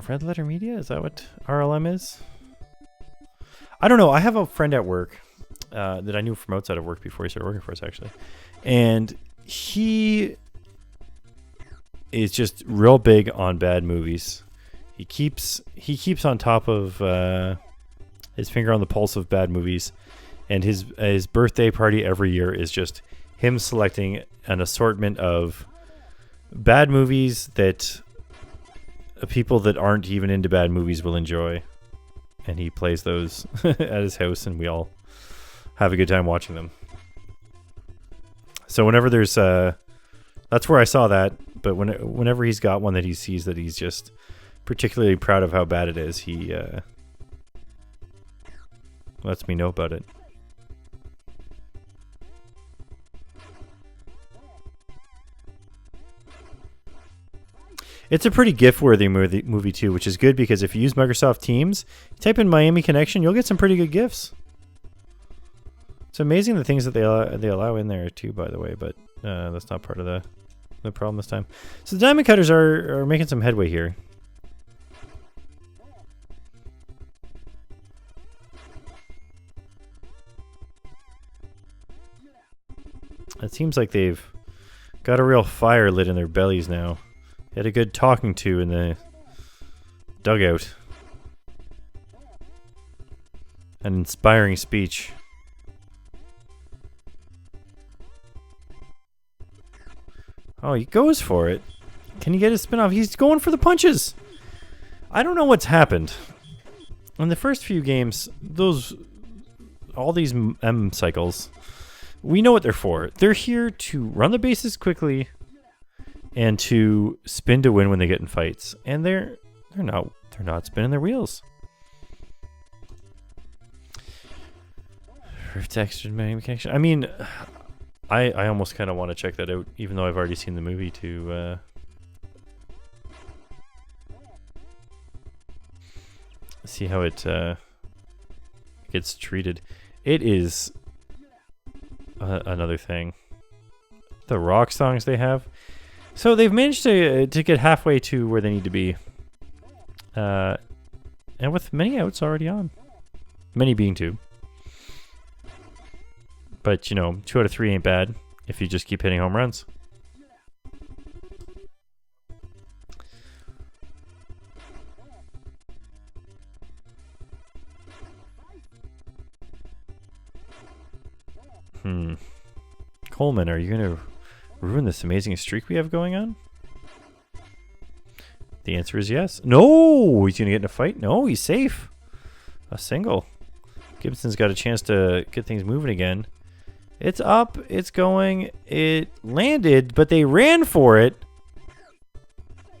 Red Letter Media? Is that what RLM is? I don't know. I have a friend at work that I knew from outside of work before he started working for us, actually. And he is just real big on bad movies. He keeps on top of his finger on the pulse of bad movies. And his birthday party every year is just him selecting an assortment of bad movies that people that aren't even into bad movies will enjoy. And he plays those at his house, and we all have a good time watching them. So whenever there's that's where I saw that. But whenever he's got one that he sees that he's just particularly proud of how bad it is, he lets me know about it. It's a pretty GIF-worthy movie too, which is good because if you use Microsoft Teams, you type in Miami Connection, you'll get some pretty good GIFs. It's amazing the things that they allow in there too, by the way, but that's not part of the problem this time. So the Diamond Cutters are making some headway here. It seems like they've got a real fire lit in their bellies now. They had a good talking to in the dugout. An inspiring speech. Oh, he goes for it. Can he get a spin off? He's going for the punches. I don't know what's happened. In the first few games, all these M cycles, we know what they're for. They're here to run the bases quickly and to spin to win when they get in fights. And they're not They're not spinning their wheels. Rift extra connection. I mean, I almost kind of want to check that out, even though I've already seen the movie to see how it gets treated. It is another thing. The rock songs they have. So they've managed to get halfway to where they need to be. And with many outs already on. Many being 2. But, you know, 2 out of 3 ain't bad if you just keep hitting home runs. Coleman, are you going to ruin this amazing streak we have going on? The answer is yes. No! He's going to get in a fight? No, he's safe. A single. Gibson's got a chance to get things moving again. It's up. It's going. It landed, but they ran for it.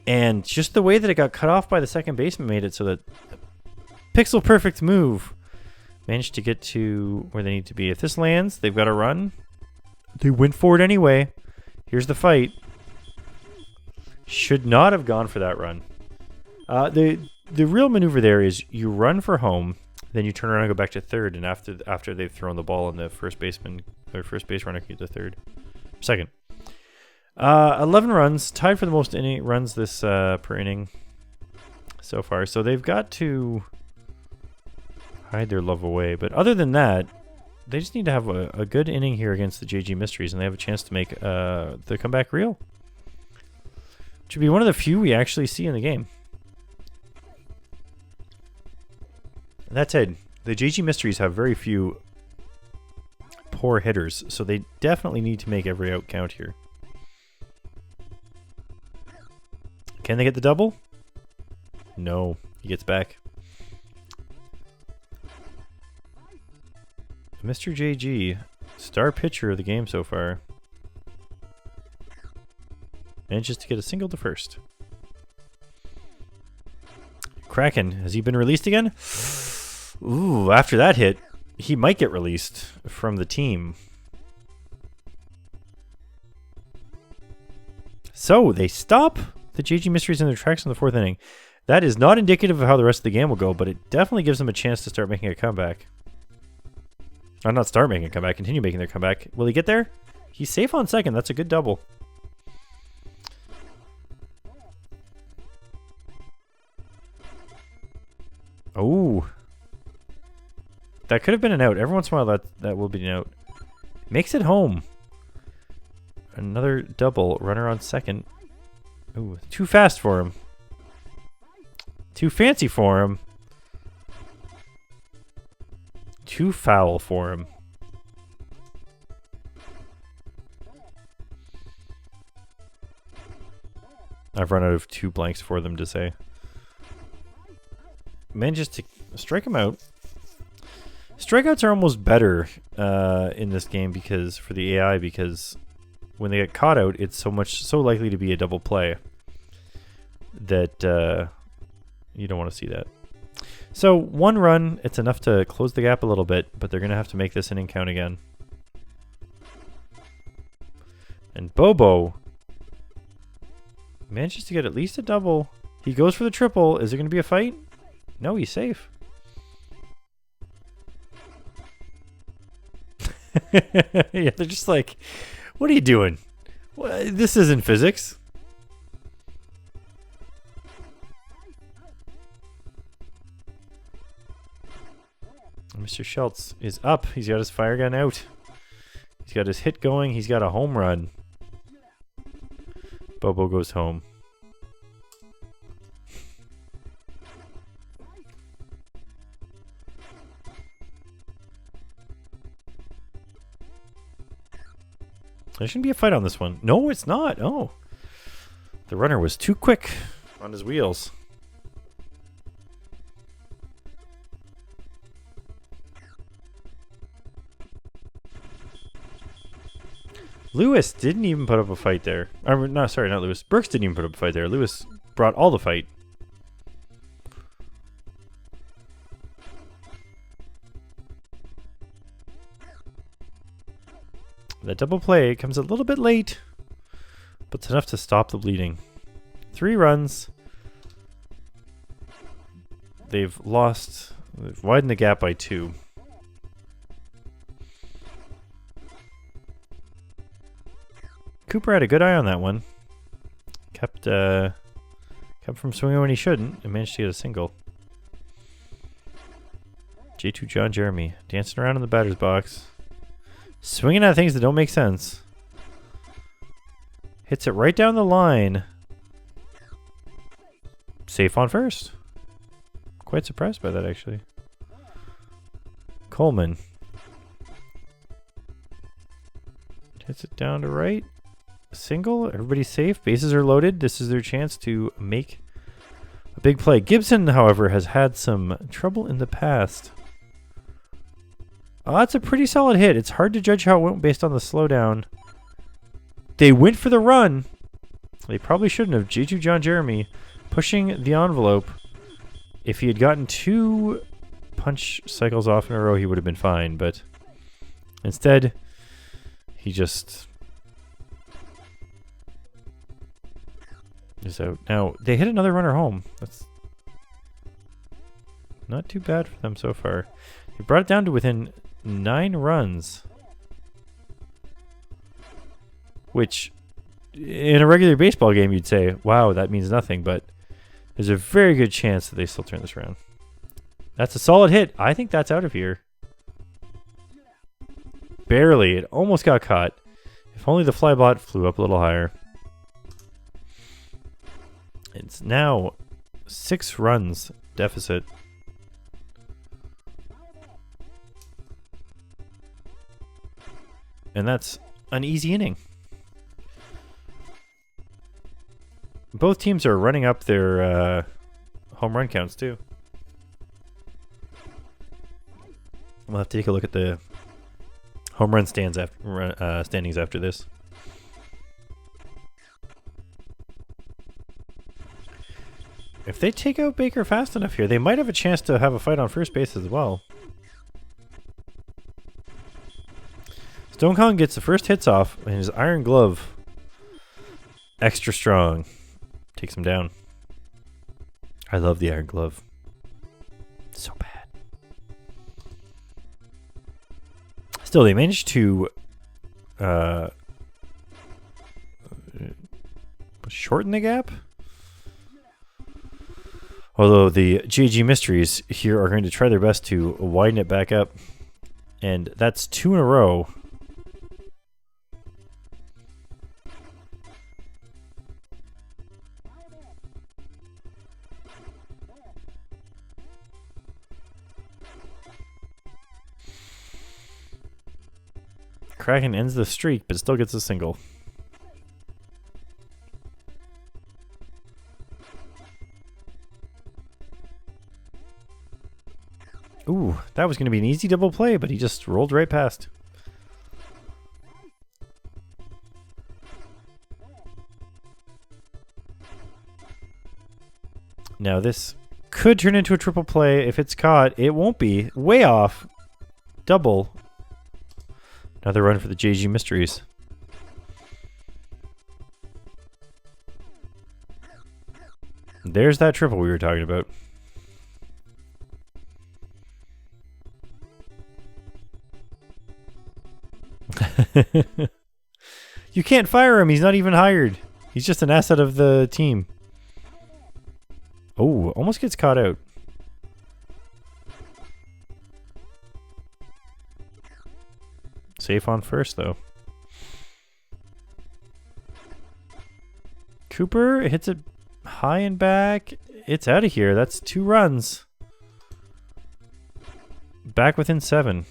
And just the way that it got cut off by the second baseman made it so that pixel perfect move managed to get to where they need to be. If this lands, they've got to run. They went for it anyway. Here's the fight. Should not have gone for that run. The real maneuver there is you run for home, then you turn around and go back to third, and after they've thrown the ball, and the first baseman or first base runner can get to second. 11 runs, tied for the most runs this per inning so far. So they've got to hide their love away. But other than that, they just need to have a good inning here against the JG Mysteries, and they have a chance to make the comeback real. Which would be one of the few we actually see in the game. And that said, the JG Mysteries have very few poor hitters, so they definitely need to make every out count here. Can they get the double? No, he gets back. Mr. JG, star pitcher of the game so far, manages to get a single to first. Kraken, has he been released again? Ooh, after that hit, he might get released from the team. So, they stop the JG Mysteries in their tracks in the 4th inning. That is not indicative of how the rest of the game will go, but it definitely gives them a chance to start making a comeback. Or not start making a comeback, continue making their comeback. Will he get there? He's safe on second. That's a good double. Oh. That could have been an out. Every once in a while that will be an out. Makes it home. Another double. Runner on second. Ooh, too fast for him. Too fancy for him. Too foul for him. I've run out of 2 blanks for them to say. Manages to strike him out. Strikeouts are almost better in this game because for the AI because when they get caught out, it's so likely to be a double play that you don't want to see that. So 1 run, it's enough to close the gap a little bit, but they're going to have to make this inning count again. And Bobo manages to get at least a double. He goes for the triple. Is there going to be a fight? No, he's safe. Yeah, they're just like, what are you doing? This isn't physics. Mr. Schultz is up. He's got his fire gun out. He's got his hit going. He's got a home run. Bobo goes home. There shouldn't be a fight on this one. No, it's not. Oh. The runner was too quick on his wheels. Lewis didn't even put up a fight there. No, sorry, not Lewis. Brooks didn't even put up a fight there. Lewis brought all the fight. That double play comes a little bit late, but it's enough to stop the bleeding. 3 runs. They've widened the gap by 2. Cooper had a good eye on that one. Kept from swinging when he shouldn't and managed to get a single. J2 John Jeremy dancing around in the batter's box. Swinging at things that don't make sense. Hits it right down the line. Safe on first. Quite surprised by that, actually. Coleman. Hits it down to right. Single. Everybody's safe. Bases are loaded. This is their chance to make a big play. Gibson, however, has had some trouble in the past. Oh, that's a pretty solid hit. It's hard to judge how it went based on the slowdown. They went for the run. They probably shouldn't have. J2 John Jeremy pushing the envelope. If he had gotten 2 punch cycles off in a row, he would have been fine. But instead, he just is out. Now, they hit another runner home. That's not too bad for them so far. They brought it down to within 9 runs. Which, in a regular baseball game, you'd say, wow, that means nothing. But there's a very good chance that they still turn this around. That's a solid hit. I think that's out of here. Barely. It almost got caught. If only the fly bot flew up a little higher. It's now 6 runs deficit. And that's an easy inning. Both teams are running up their home run counts too. We'll have to take a look at the home run standings after this. If they take out Baker fast enough here, they might have a chance to have a fight on first base as well. Stone Kong gets the first hits off, and his iron glove, extra strong, takes him down. I love the iron glove. So bad. Still, they managed to shorten the gap. Although the GG Mysteries here are going to try their best to widen it back up. And that's 2 in a row. Kraken ends the streak, but still gets a single. Ooh, that was going to be an easy double play, but he just rolled right past. Now this could turn into a triple play. If it's caught, it won't be. Way off. Double. Another run for the JG Mysteries. There's that triple we were talking about. You can't fire him. He's not even hired. He's just an asset of the team. Oh, almost gets caught out. Safe on first, though. Cooper hits it high and back. It's out of here. That's 2 runs. Back within 7.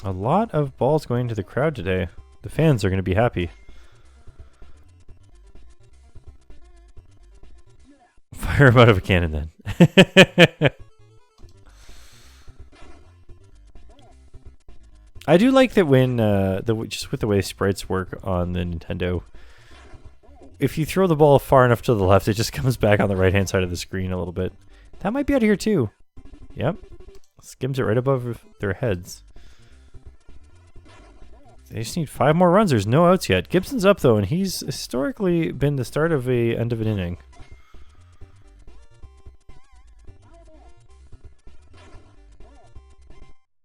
A lot of balls going to the crowd today. The fans are going to be happy. Fire him out of a cannon then. I do like that when just with the way sprites work on the Nintendo, if you throw the ball far enough to the left, it just comes back on the right-hand side of the screen a little bit. That might be out of here too. Yep. Skims it right above their heads. They just need 5 more runs. There's no outs yet. Gibson's up though, and he's historically been the start of a end of an inning.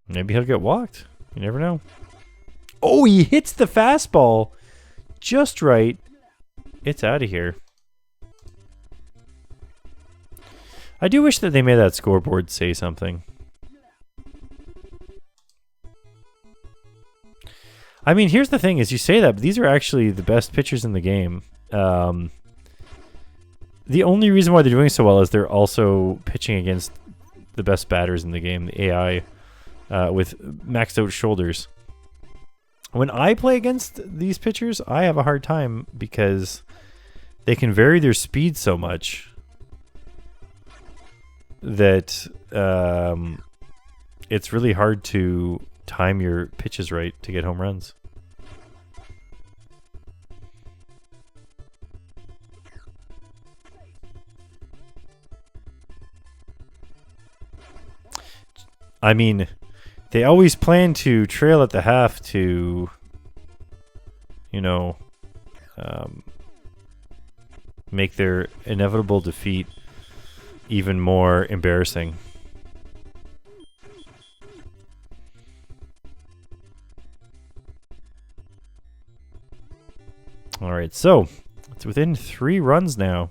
Maybe he'll get walked. You never know. Oh, he hits the fastball just right. It's out of here. I do wish that they made that scoreboard say something. I mean, here's the thing: is you say that, but these are actually the best pitchers in the game. The only reason why they're doing so well is they're also pitching against the best batters in the game, the AI, with maxed out shoulders. When I play against these pitchers, I have a hard time because they can vary their speed so much that it's really hard to time your pitches right to get home runs. I mean, they always plan to trail at the half to, you know, make their inevitable defeat even more embarrassing. All right, so it's within 3 runs now.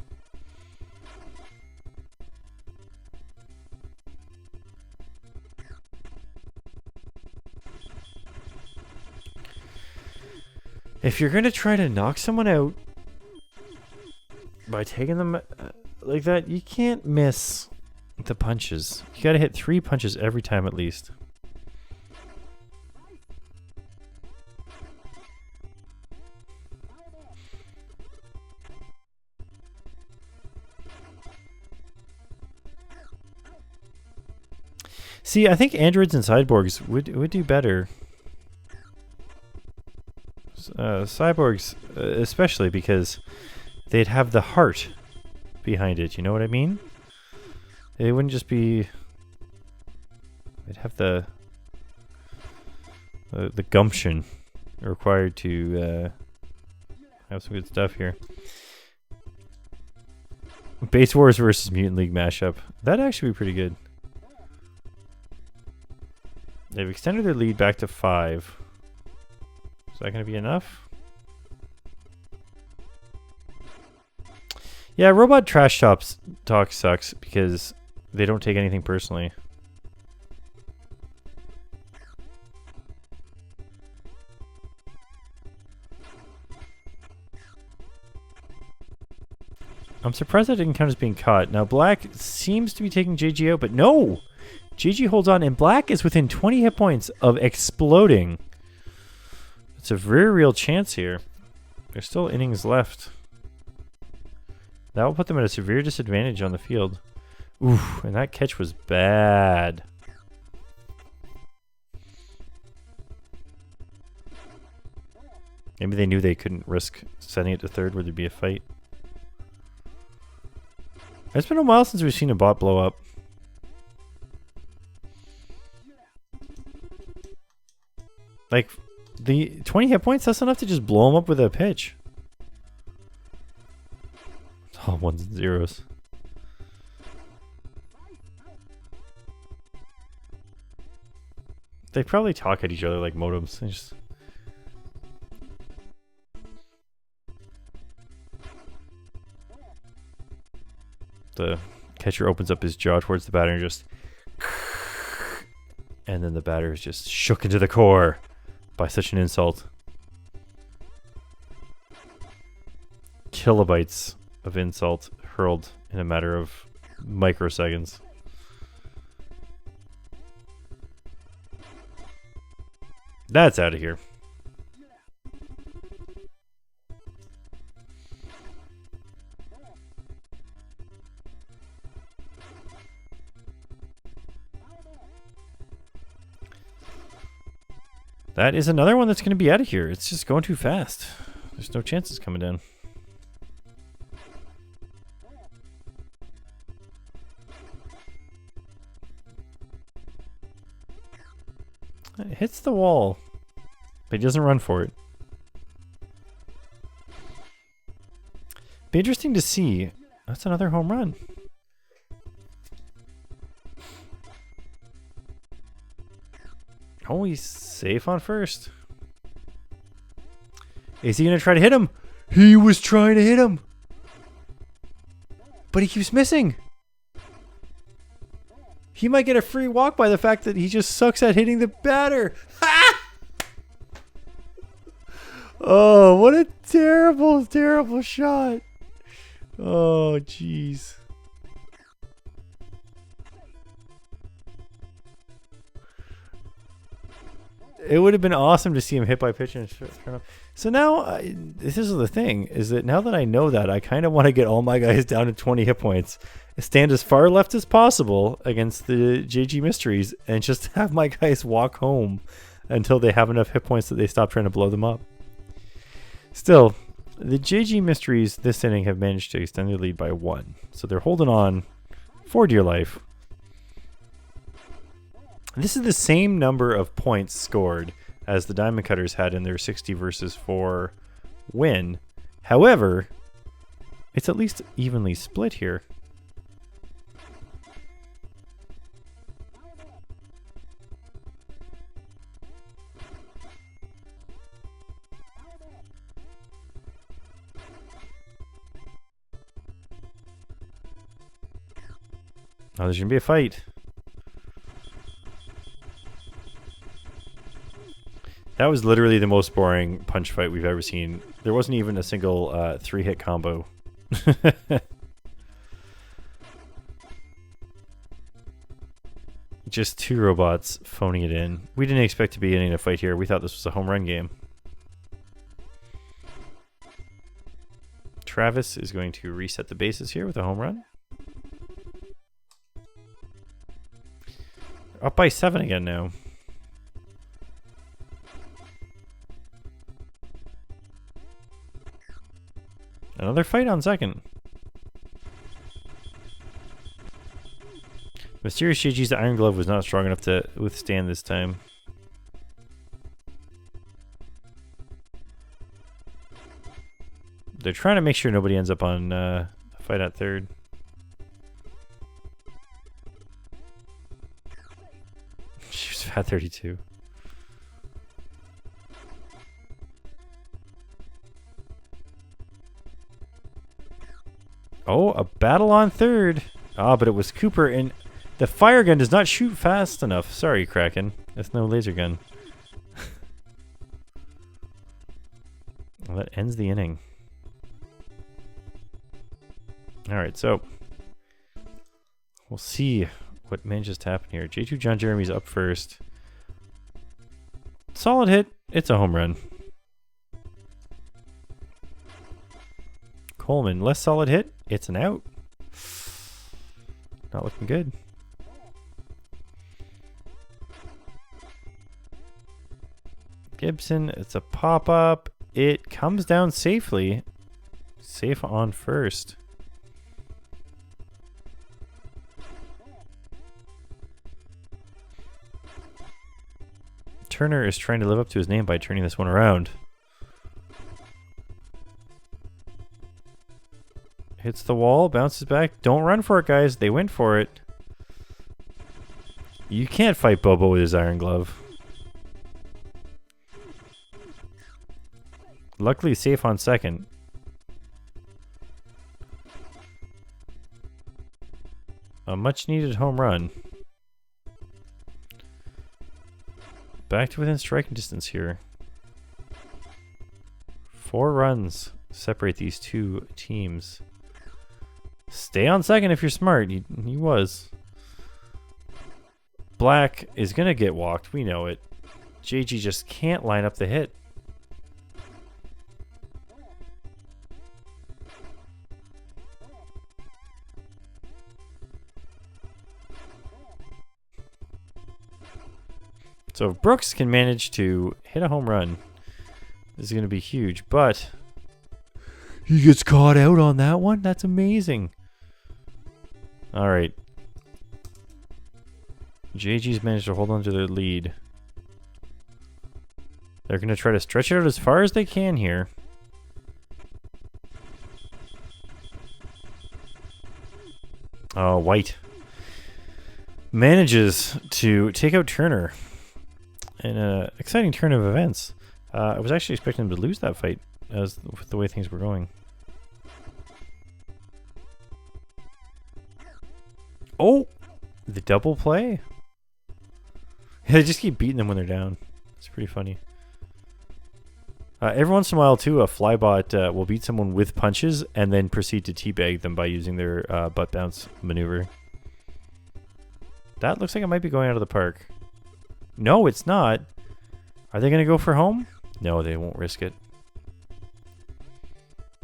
If you're going to try to knock someone out by taking them like that, you can't miss the punches. You got to hit 3 punches every time at least. See, I think androids and cyborgs would do better. Cyborgs, especially because they'd have the heart behind it. You know what I mean? They wouldn't just be. They'd have the gumption required to have some good stuff here. Base Wars versus Mutant League mashup. That'd actually be pretty good. They've extended their lead back to 5. Is that going to be enough? Yeah, Robot Trash Talk sucks because they don't take anything personally. I'm surprised that didn't count as being caught. Now, Black seems to be taking JG out, but no! JG holds on, and Black is within 20 hit points of exploding. It's a very real chance here. There's still innings left. That will put them at a severe disadvantage on the field. Oof, and that catch was bad. Maybe they knew they couldn't risk sending it to third where there'd be a fight. It's been a while since we've seen a bot blow up. Like, the 20 hit points, that's enough to just blow him up with a pitch. It's all 1s and 0s. They probably talk at each other like modems. They just... The catcher opens up his jaw towards the batter and just... And then the batter is just shook into the core by such an insult. Kilobytes of insult hurled in a matter of microseconds. That's out of here. That is another one that's going to be out of here. It's just going too fast. There's no chance it's coming down. It hits the wall, but he doesn't run for it. Be interesting to see. That's another home run. Oh, he's safe on first. Is he going to try to hit him? He was trying to hit him. But he keeps missing. He might get a free walk by the fact that he just sucks at hitting the batter. Ha! Oh, what a terrible, terrible shot. Oh, jeez. It would have been awesome to see him hit by pitch and turn up. So now, this is the thing, is that now that I know that, I kind of want to get all my guys down to 20 hit points, stand as far left as possible against the JG Mysteries, and just have my guys walk home until they have enough hit points that they stop trying to blow them up. Still, the JG Mysteries this inning have managed to extend their lead by 1. So they're holding on for dear life. This is the same number of points scored as the Diamond Cutters had in their 60 versus 4 win. However, it's at least evenly split here. Oh, there's going to be a fight. That was literally the most boring punch fight we've ever seen. There wasn't even a single 3-hit combo. Just 2 robots phoning it in. We didn't expect to be in a fight here. We thought this was a home run game. Travis is going to reset the bases here with a home run. Up by 7 again now. Another fight on second. Mysterious JG's Iron Glove was not strong enough to withstand this time. They're trying to make sure nobody ends up on a fight at third. She was at 32. Oh, a battle on third. Ah, but it was Cooper, and the fire gun does not shoot fast enough. Sorry, Kraken. That's no laser gun. Well, that ends the inning. Alright, so we'll see what manages to happen here. J2 John Jeremy's up first. Solid hit. It's a home run. Coleman, less solid hit. It's an out. Not looking good. Gibson, it's a pop-up. It comes down safely. Safe on first. Turner is trying to live up to his name by turning this one around. Hits the wall, bounces back. Don't run for it, guys. They went for it. You can't fight Bobo with his Iron Glove. Luckily safe on second. A much needed home run. Back to within striking distance here. 4 runs separate these two teams. Stay on second if you're smart. He was. Black is going to get walked. We know it. JG just can't line up the hit. So if Brooks can manage to hit a home run, this is going to be huge, but he gets caught out on that one? That's amazing. All right. JG's managed to hold on to their lead. They're going to try to stretch it out as far as they can here. Oh, white manages to take out Turner in an exciting turn of events. I was actually expecting him to lose that fight as with the way things were going. Oh, the double play. They just keep beating them when they're down. It's pretty funny. Every once in a while, too, a flybot will beat someone with punches and then proceed to teabag them by using their butt bounce maneuver. That looks like it might be going out of the park. No, it's not. Are they going to go for home? No, they won't risk it.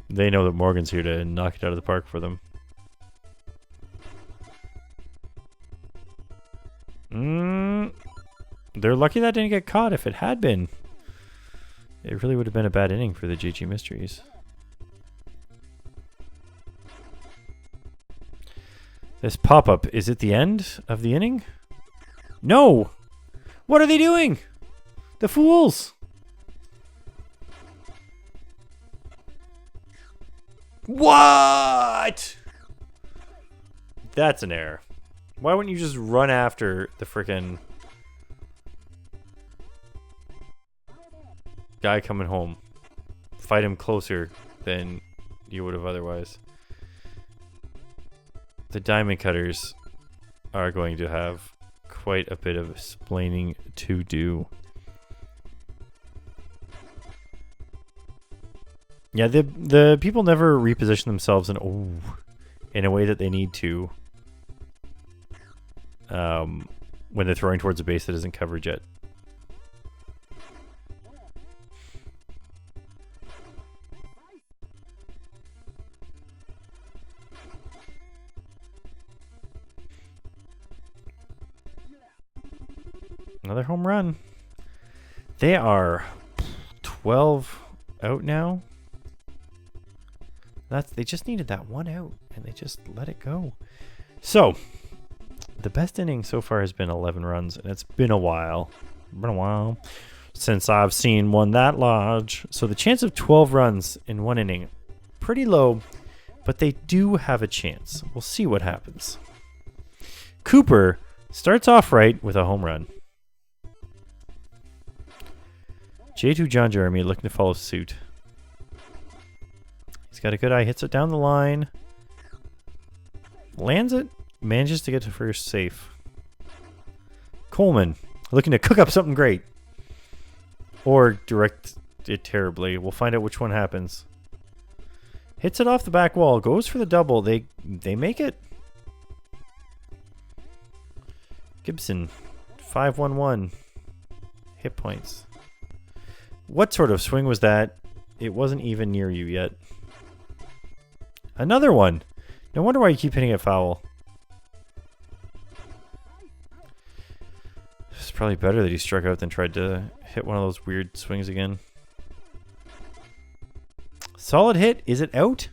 They know that Morgan's here to knock it out of the park for them. They're lucky that didn't get caught. If it had been, it really would have been a bad inning for the JG Mysteries. This pop-up, is it the end of the inning? No! What are they doing? The fools! What? That's an error. Why wouldn't you just run after the frickin' guy coming home? Fight him closer than you would have otherwise. The diamond cutters are going to have quite a bit of explaining to do. Yeah, the people never reposition themselves in a way that they need to when they're throwing towards a base that isn't covered yet. Another home run. They are 12 out now. They just needed that one out, and they just let it go. So, the best inning so far has been 11 runs, and it's been a while. Since I've seen one that large. So the chance of 12 runs in one inning, pretty low, but they do have a chance. We'll see what happens. Cooper starts off right with a home run. J2 John Jeremy looking to follow suit. He's got a good eye, hits it down the line. Lands it, manages to get to first safe. Coleman looking to cook up something great. Or direct it terribly. We'll find out which one happens. Hits it off the back wall, goes for the double. They make it. Gibson, 5-1-1. Hit points. What sort of swing was that? It wasn't even near you yet. Another one. No wonder why you keep hitting it foul. It's probably better that he struck out than tried to hit one of those weird swings again. Solid hit. Is it out?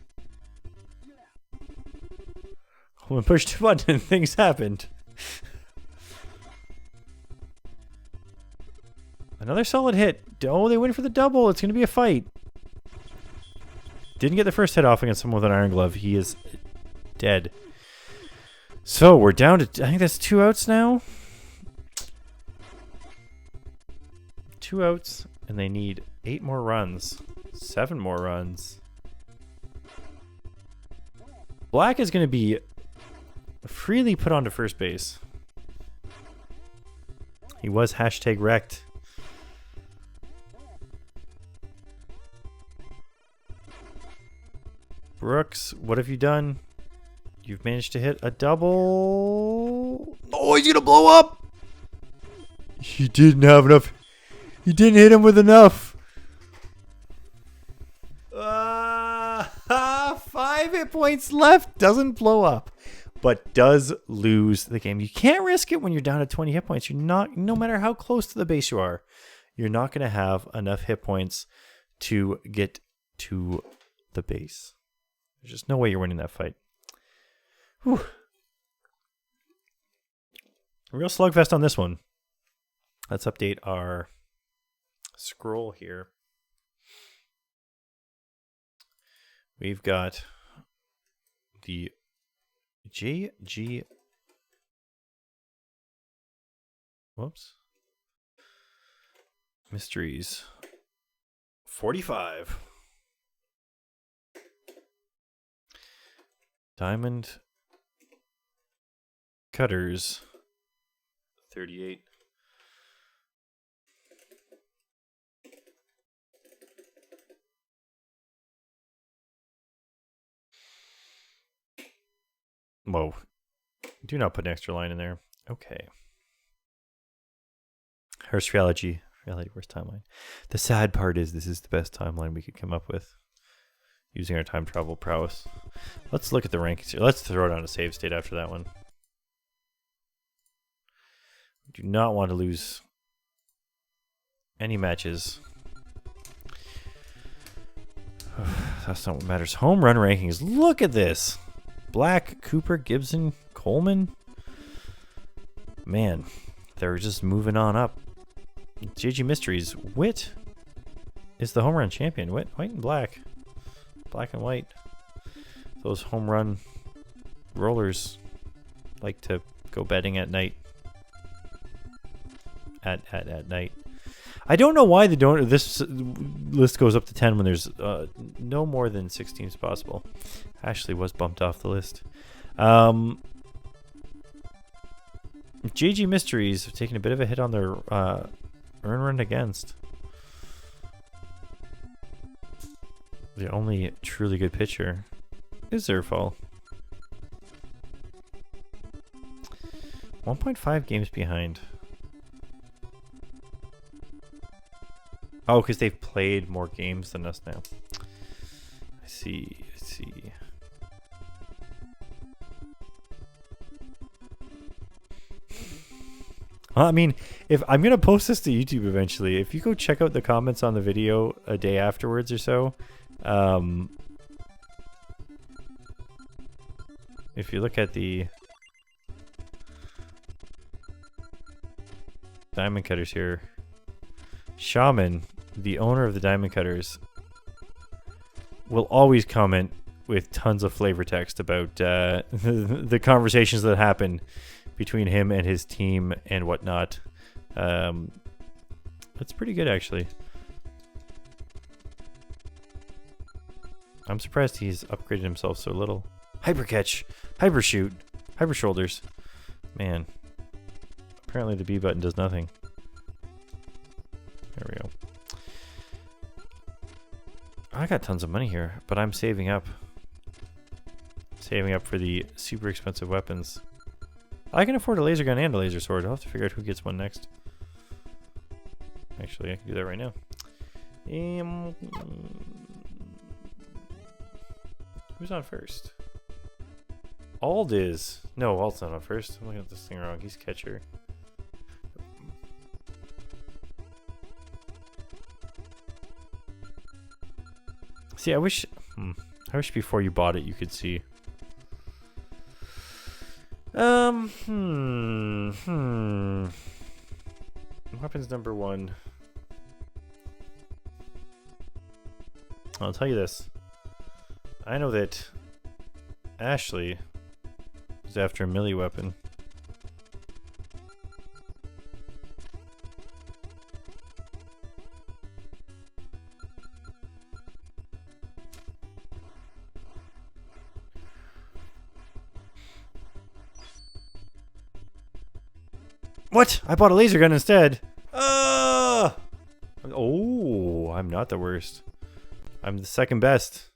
When pushed the button, things happened. Another solid hit. Oh, they went for the double. It's going to be a fight. Didn't get the first hit off against someone with an iron glove. He is dead. So we're down to, I think that's 2 outs now. 2 outs, and they need 8 more runs. 7 more runs. Black is going to be freely put onto first base. He was #wrecked. Brooks, what have you done? You've managed to hit a double. Oh, he's gonna blow up! He didn't have enough. He didn't hit him with enough. 5 hit points left. Doesn't blow up, but does lose the game. You can't risk it when you're down to 20 hit points. You're not, no matter how close to the base you are, you're not going to have enough hit points to get to the base. There's just no way you're winning that fight. Whew. A real slugfest on this one. Let's update our scroll here. We've got the JG. Whoops. Mysteries. 45. Diamond Cutters. 38. Whoa. Do not put an extra line in there. Okay. Hearst Reality Worst Timeline. The sad part is this is the best timeline we could come up with using our time travel prowess. Let's look at the rankings here. Let's throw down a save state after that one. We do not want to lose any matches. That's not what matters. Home run rankings. Look at this. Black, Cooper, Gibson, Coleman. Man, they're just moving on up. JG Mysteries. Witt is the home run champion. White and black. Black and white. Those home run rollers like to go betting at night. At night. I don't know why they don't. This list goes up to 10 when there's no more than 6 teams possible. Ashley was bumped off the list. JG Mysteries have taken a bit of a hit on their earn run against. The only truly good pitcher is Zerfall. 1.5 games behind. Oh, because they've played more games than us now. I see. I mean, if I'm going to post this to YouTube eventually, if you go check out the comments on the video a day afterwards or so, if you look at the Diamond Cutters here, Shaman, the owner of the Diamond Cutters, will always comment with tons of flavor text about the conversations that happen between him and his team and whatnot. That's pretty good, actually. I'm surprised he's upgraded himself so little. Hyper catch, hyper shoot, hyper shoulders. Man, apparently the B button does nothing. There we go. I got tons of money here, but I'm saving up. Saving up for the super expensive weapons. I can afford a laser gun and a laser sword. I'll have to figure out who gets one next. Actually, I can do that right now. Who's on first? Ald is. No, Ald's not on first. I'm looking at this thing wrong. He's catcher. See, I wish before you bought it you could see. Weapons number 1. I'll tell you this. I know that Ashley is after a melee weapon. What? I bought a laser gun instead. Oh, I'm not the worst. I'm the second best.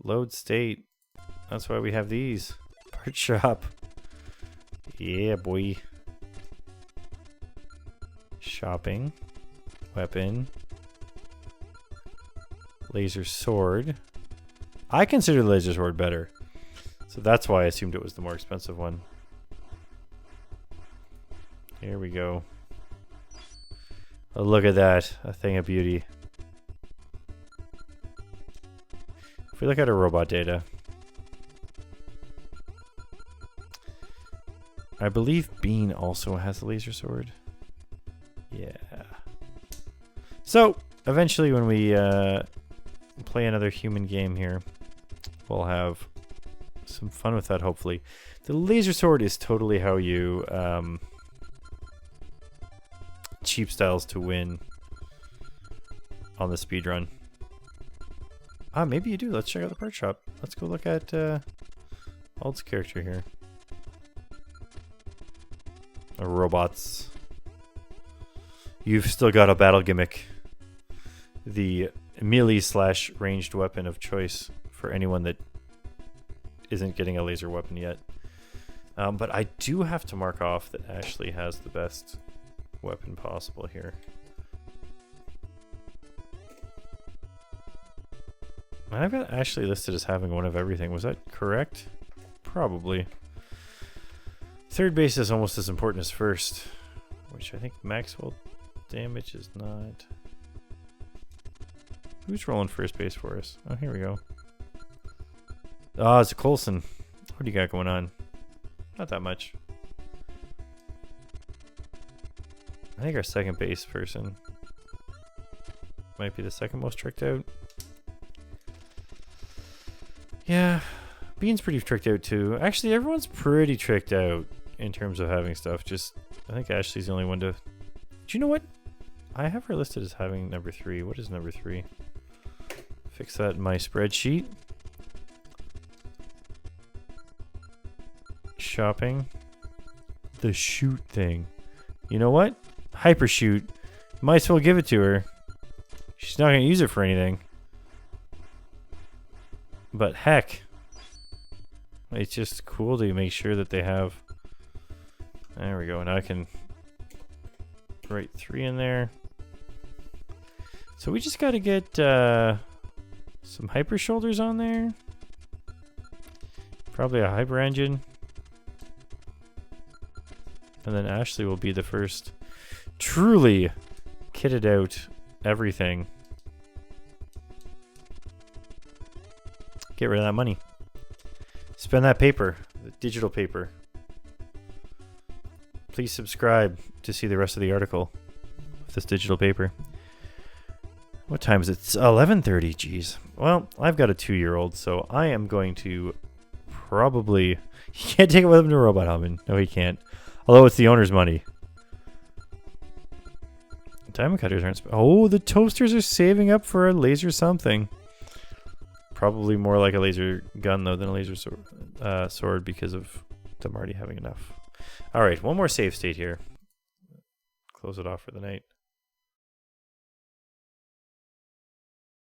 Load state. That's why we have these. Part shop. Yeah, boy. Shopping. Weapon. Laser sword. I consider the laser sword better. So that's why I assumed it was the more expensive one. Here we go. Oh, look at that. A thing of beauty. If we look at our robot data, I believe Bean also has a laser sword. Yeah. So, eventually when we play another human game here, we'll have some fun with that, hopefully. The laser sword is totally how you cheap styles to win on the speedrun. Ah, maybe you do. Let's check out the part shop. Let's go look at Ald's character here. Robots. You've still got a battle gimmick. The melee/ranged weapon of choice for anyone that isn't getting a laser weapon yet. But I do have to mark off that Ashley has the best weapon possible here. I've got Ashley listed as having one of everything. Was that correct? Probably. Third base is almost as important as first, which I think Maxwell damage is not. Who's rolling first base for us? Oh, here we go. Ah, it's a Coulson. What do you got going on? Not that much. I think our second base person might be the second most tricked out. Yeah, Bean's pretty tricked out too. Actually, everyone's pretty tricked out in terms of having stuff. Just, I think Ashley's the only one to... Do you know what? I have her listed as having number 3. What is number 3? Fix that in my spreadsheet. Shopping. The shoot thing. You know what? Hyper shoot. Might as well give it to her. She's not going to use it for anything. But heck. It's just cool to make sure that they have... There we go. Now I can write 3 in there. So we just got to get some hyper shoulders on there. Probably a hyper engine. And then Ashley will be the first truly kitted out everything. Get rid of that money. Spend that paper, the digital paper. Please subscribe to see the rest of the article with this digital paper. What time is it? It's 11:30. Jeez. Well, I've got a 2-year-old, so I am going to probably... He can't take it with him to Robot Helmet. No, he can't. Although it's the owner's money. Diamond cutters aren't... Oh, the toasters are saving up for a laser something. Probably more like a laser gun, though, than a laser sword because of them already having enough. All right, one more save state here. Close it off for the night.